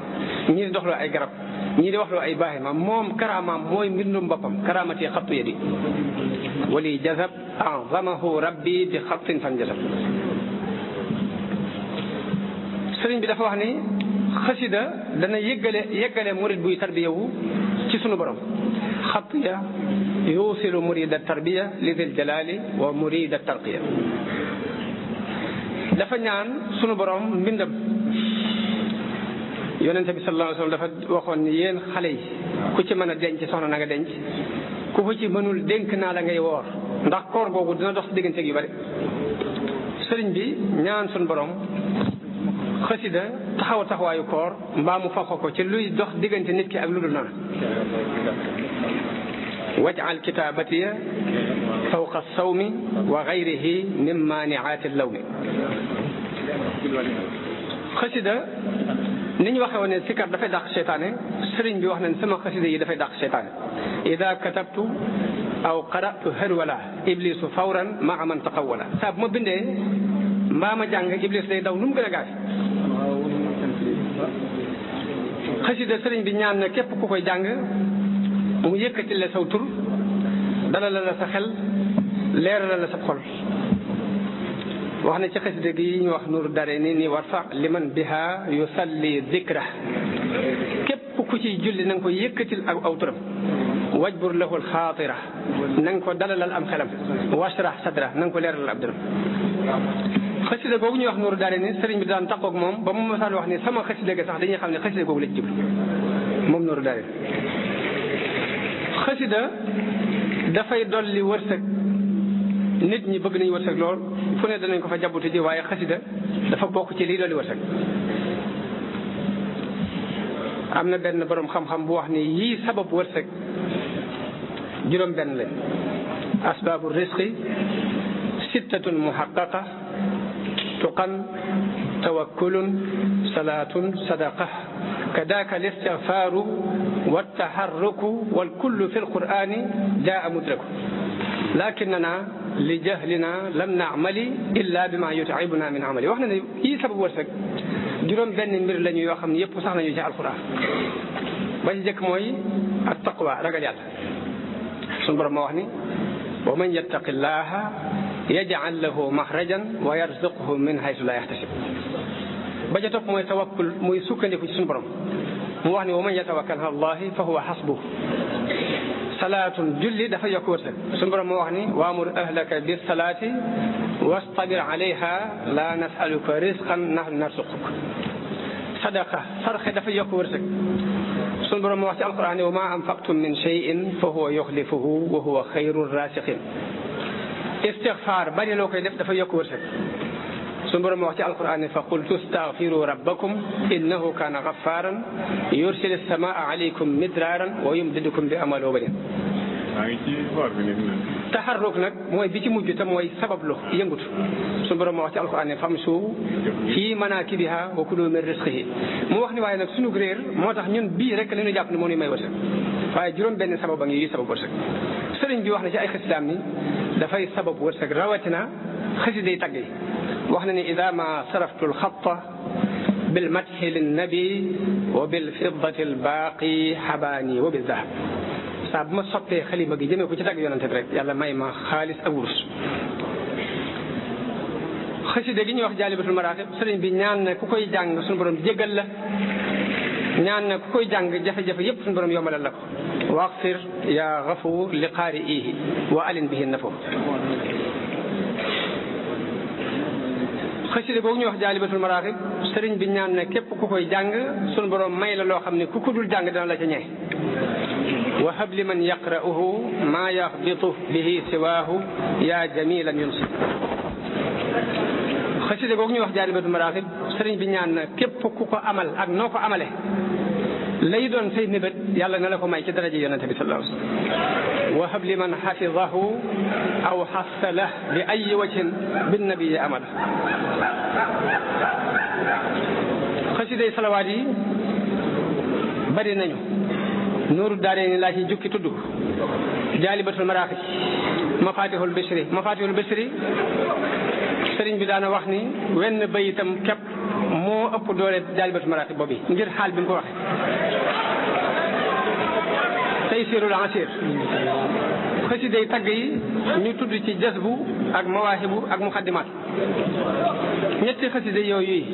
ñii di doxloo ay garab ñii di waxloo ay baaxima moom karaamaam mooy mbindum boppam karaamati xattu yadi wali jazab azamahu rabbi bi xattin fan jazab sëriñ bi dafa wax ni xasida dana yeggale murid buy tarbiyawu ci sunu borom xatiya yuusilu murida tarbiya li dil jalali wa murida tarqiya dafa ñaan sunu borom mbindam yonente bi sallallahu alayhi wa sallam dafa waxoon ni yéen xale yi ku ci mën a denc soxna na nga denc ku ko ci mënul dénk naa la ngay woor ndax koor googu dina dox digganteeg yu bari sëriñ bi ñaan sunu borom xasida taxawaayu koor mbaa mu faxo ko ci luy dox diggante nit ki ak lu dul noonu waj'al kitaabatiya fawqa sawmi wa gayrihi min maaniaati lawmi xasida ni ñu waxee woon ne sikar dafay dàq seytaane sëriñ bi wax nañ sama xasida yi dafay dàq seytaane ida katabtu aw qara'tu harwala iblisu fawran maa man taqawwala saa bu ma bindee mbaa ma jàng iblis day daw nu mu gën a gaaw xasida sëriñ bi ñaan na képp ku koy jàng mu yëkkati la saw tur dalal la sa xel leeral la sa xol wax na ci xasida gi ñu wax nuuru dare ni warfa liman biha yusalli dikra képp ku ciy julli na nga ko yëkkatil ak aw turam wajbur lahul xaatira na nga ko dalalal am xelam washrah sadra na nga ko leeralal ab dërëm xasida googu ñuy wax nuuru dare ni sëriñ bi daan taqoog moom ba mu masaan wax ni sama xasida ga sax dañuy xam ne xasida googu la ci jublu moom nuuru dare xasida dafay dolli wërsëg nit ñi bëgg nañu wërsëg lool fu ne danañ ko fa jàbbutu ji waaye xasida dafa bokk ci lii dolli wërsëg am na benn borom xam-xam bu wax ni yii sabab wërsëg juróom benn lañ asbaabu risqi sittatun muhaqqaqa tuqan tawakkulun salaatun sadaqa kadaka listigfaaru waltaharruku walkullu fi lqur'ani jaa mudraku lakinana li jahlina lam naamali illa bima yut'ibuna min amali wax na ne yii sababu wërsëg juróom benn mbir lañu yoo xam ne yëpp sax nañu ci alquran ba ci jëkk mooy at taqwa ragal yàlla suñu borom moo wax ni wa man yattaqi llaha yaj'al lahu maxrajan wa yarzuqhu min haythu la yahtasib ba ca topp mooy tawakkul muy sukkandiku ci suñu borom mu wax ni wa man yatawakkal ala allahi fa huwa hasbuh salaatun julli dafa yokk wërsëg suñu borom moo wax ni waamur ahlaka bis salaati wastabir alayha la nasaluka risqan nahnu narsuquk sadaqa sarxe dafa yokk wërsëg suñu borom moo wax ci alquran ni wa ma anfaqtum min shay'in fa huwa yuxlifuhu wa huwa xayru rasiqin istigfaar bari loo koy def dafa yokk wërsëg suñu borom wax ci alquran fa qultu astaghfiru rabbakum innahu kana ghaffaran yursil as-samaa alaykum midraran wa yumdidukum bi amwalin wa banin taxarruk nag mooy bi ci mujj te mooy sabablu yëngutu suñu borom wax ci alquran famshu fi manakibiha wa kulu min rizqihi mu wax ni waaye nag suñu réer moo tax ñun bii rek la ñu jàpp ne moo ñuy may wërsëg waaye juróom benn sabab a ngi yi sabab wërsëg sëriñ bi wax na ci ay xasidaam ni dafay sabab wërsëg rawatina xasiday tagg yi wax na ni ida ma saraftu alxatta bilmadxi linnabi wa bilfiddati albaaqi xabaani wa bizahab saa bu ma soppee xalima gi jëmee ko ci tagg yonante bi rek yàlla may ma xaalis ak wurus xasida gi ñuy wax jaalibatul maraaxib sëriñ bi ñaan na ku koy jàng suñu borom jéggal la ñaan na ku koy jàng jafe-jafe yépp suñu borom yombalal la ko waxfir ya gafuur li qaari'ihi wa alin bihi nafo xasida googu ñuy wax jaalibatul maraaxib sëriñ bi ñaan na képp ku koy jàng suñu borom may la loo xam ne ku ko dul jàng dana la ca ñee wa hab li man yaqra'uhu maa yaxbitu bihi siwaahu yaa jamilan yunsi. xasida googu ñuy wax Jaalibatul Maraaxib sëriñ bi ñaan na képp ku ko amal ak noo ko amale lay doon say mébét yàlla na la ko may ci daraja yonente bi sallallahu alayhi wa sallam. wa hab li man xafidahu aw xassala bi ay wajhin bin nabii amala. xasiday salawaat yi bari nañu. Nuuru Daarayni laa ci jukki tudd Jaalibatul Maraaxib Mafatihul Bichri sëriñ bi daana wax ni wenn bayitam képp moo ëpp doole Jaalibatul Maraaxib boobu ngir xaal bi mu ko waxee. Taysirul Asir xasiday tagg yi ñu tudd ci jasbu ak mawaahibu ak muxaddimaat. ñetti xasiday yooyu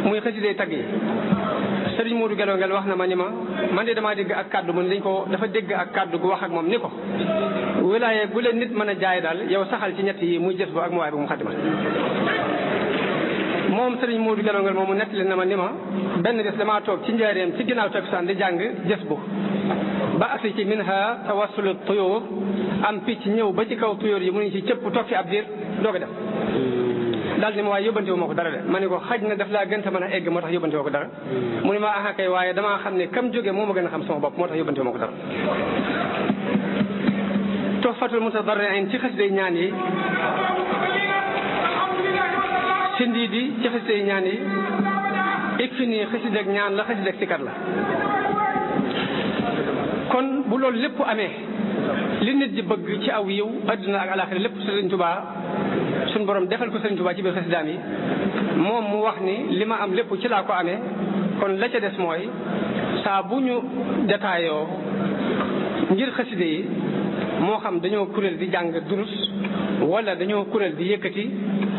muy xasiday tagg yi sëriñ Modou Gelongel wax na ma ni ma man de damaa dégg ak kàddu mu ne dafa dégg ak kàddu gu wax ak moom ni ko wilaaye bu leen nit mën a jaay daal yow saxal ci ñett yi muy jasbu ak mawaahibu muxaddimaat. moom sëriñ Modou Gelongel moomu nettali na ma ni ma benn bés damaa toog ci njaareem ci ginnaaw takkusaan di jàng jasbu ba agsi ci minha tawassulu tuyóor am picc ñëw ba ci kaw tuyóor yi mu ngi ci cëpp toog fi ab diir doog a def daal ni ma waaye yóbbante wu ma ko dara de ma ne ko xaj na daf laa gën a mën a egg moo tax yóbbante woo ko dara mu ne ma aha kay waaye damaa xam ne kam jóge moo ma gën a xam sama bopp moo tax yóbbante wu ma ko dara. Tuhfatul Mutadarri'in ci xasiday ñaan yi Sindiidi ci xasiday ñaan yi Ikfini xasidak ñaan la xasidak sikar la. kon bu loolu lépp amee li nit di bëgg ci aw yiw adduna ak alaxira lépp Sëriñ Tuubaa suñ borom defal ko Sëriñ Tuubaa ci biir xasidaam yi moom mu wax ni li ma am lépp ci laa ko amee kon la ca des mooy saa bu ñu détailloo ngir xaside yi moo xam dañoo kuréel di jàng durus wala dañoo kuréel di yëkkati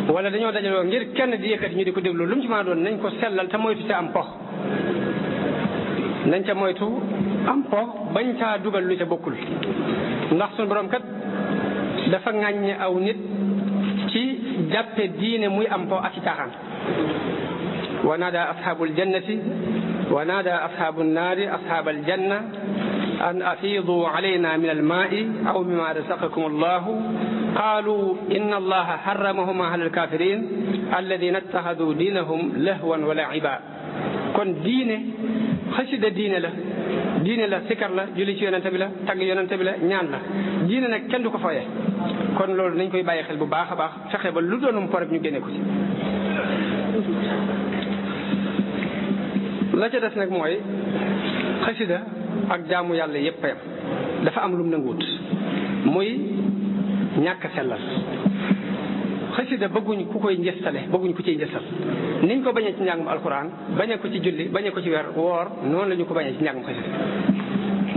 wala dañoo dajaloo ngir kenn di yëkkati ñu di ko déglu lu mu ci mën a doon nañ ko sellal te moytu ca am pox nañ ca moytu am po bañ caa dugal lu ca bokkul ndax suñu borom kat dafa ŋàññe aw nit ci jàppe diine muy am po ak ci caaxaan. wa naada ashaabul jannati wa naada ashaabu naari ashaabal janna an afiidu alayna min almaai aw mimma razaqakum allahu qaalu inna allaha harramahuma ala alkafirin alladina ittaxadu diinahum lahwan wa laiba. kon diine xasida diine la sikar la julli ci yonente bi la tagg yonente bi la ñaan la diine nag kenn du ko fooye kon loolu nañ koy bàyyi xel bu baax a baax fexe ba lu doonum po rek ñu génne ko ci. la ca des nag mooy xasida ak jaamu yàlla yépp yam dafa am lum nanguwut muy ñàkk sellal. xasida bëgguñ ku koy njëstale bëgguñ ku ciy njëstal niñ ko bañee ci njàngum alxuraan bañee ko ci julli bañee ko ci weer woor noonu la ñu ko bañee ci njàngum xasida.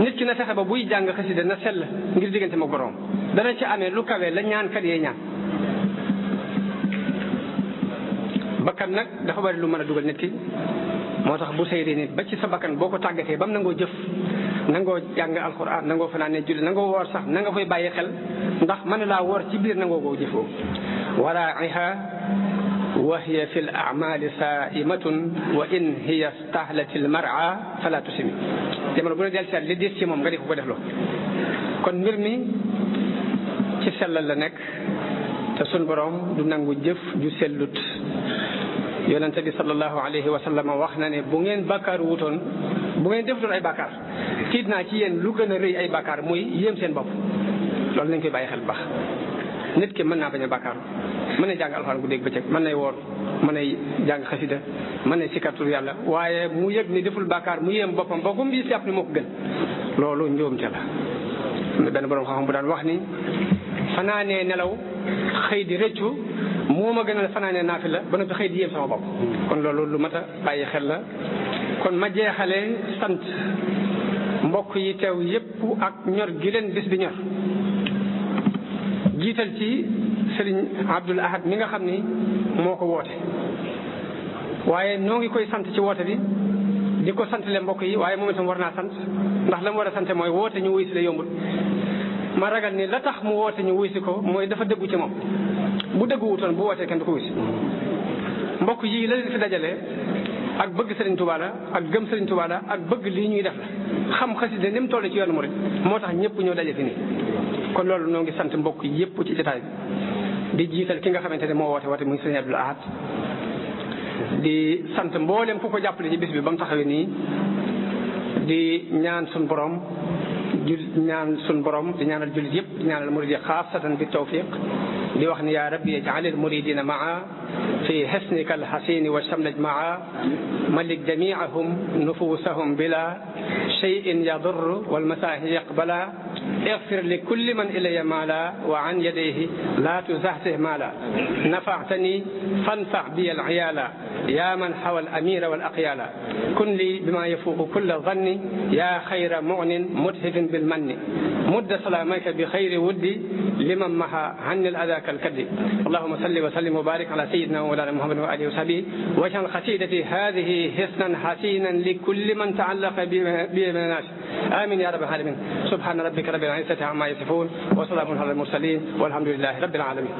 nit ki na fexe ba buy jàng xasida na sell ngir diggante ma borom dana ci amee lu kawe la ñaankat yee ñaan. bakkan nag dafa bari lu mën a dugal nit ki moo tax bu seyri nit ba ci sa bakkan boo ko tàggatee ba mu nangoo jëf nangoo jàng alxuraan nangoo fanaane julli nangoo woor sax na nga koy bàyyi xel ndax mën na laa woor ci biir nangoo koo jëfoo. waraa'iha wa hiya fi l amali saimatun wa in hiya stahlat al mar'a fala tusimi. jamono bu ne del seet li diis ci moom nga di ko def loo kon mbir mi ci sellal la nekk te sun borom du nangu jëf ju sellut. yonente bi sallallahu alayhi wa sallam wax na ne bu ngeen bàkkaar wutoon bu ngeen defutoon ay bàkkaar tiit naa ci yéen lu gën a rëy ay bàkkaar muy yéem seen bopp. loolu nañ koy bàyyi xel bu baax nit ki mën naa bañ a bàkkaar mën na jàng alxuraan bu dégg bëccëg mën nay woor mën nay jàng xasida mën nay sikkartul yàlla waaye mu yëg ni deful bàkkaar mu yéem boppam ba gum bi jàpp ni moo ko gën loolu njuumte la. am na benn borom xam-xam bu daan wax ni fanaanee nelaw xëy di rëccu moo ma gënal fanaanee naafi la ba noppi xëy di yéem sama bopp. kon loolu lu mat a bàyyi xel la. kon ma jeexale sant mbokk yi teew yépp ak ñor gi leen bis bi ñor jiital ci Sëriñ Abdul Ahad mi nga xam ni moo ko woote waaye noo ngi koy sant ci woote bi di ko santale mbokk yi waaye moom itam war naa sant ndax la mu war a sant mooy woote ñu wuy si la yombul. ma ragal ni la tax mu woote ñu wuy si ko mooy dafa dëggu ci moom bu dëggu wutoon bu wootee kenn du ko wuy si. mbokk yi la leen fi dajale ak bëgg Serigne Touba la ak gëm Serigne Touba la ak bëgg lii ñuy def la xam xasida ni mu toll ci yoonu murid moo tax ñëpp ñoo daje fi nii. kon loolu ñoo ngi sant mbokk yëpp ci jotaay bi di jiital ki nga xamante ne moo woote muy Serigne Abdoul Ahad di sant mboolem ku ko jàppale ci bis bi ba mu taxawee nii di ñaan sun borom di ñaanal jullit yëpp di ñaanal murid yi xaasatan bi tawfiq di wax ni yaa rabbi ij'alil muridina maa fi hisnika alhasini wa shamlaj maa malik jami'ahum nufusahum bila shay'in yadur wal masahi yaqbala اغفر لكل من إلي مالا وعن يديه لا تزحزح مالا نفعتني فانفع بي العيالا يا من حوى الأمير والأقيالا كن لي بما يفوق كل ظن يا خير معن مدهف بالمن مد سلامك بخير ودي لمن محى عن الأذى كالكد اللهم صل وسلم وبارك على سيدنا ومولانا محمد وآله وصحبه واجعل قصيدتي هذه حسنا حسينا لكل من تعلق بي من الناس آمين يا رب العالمين سبحان ربك رب العزة عما يصفون وسلام على المرسلين والحمد لله رب العالمين.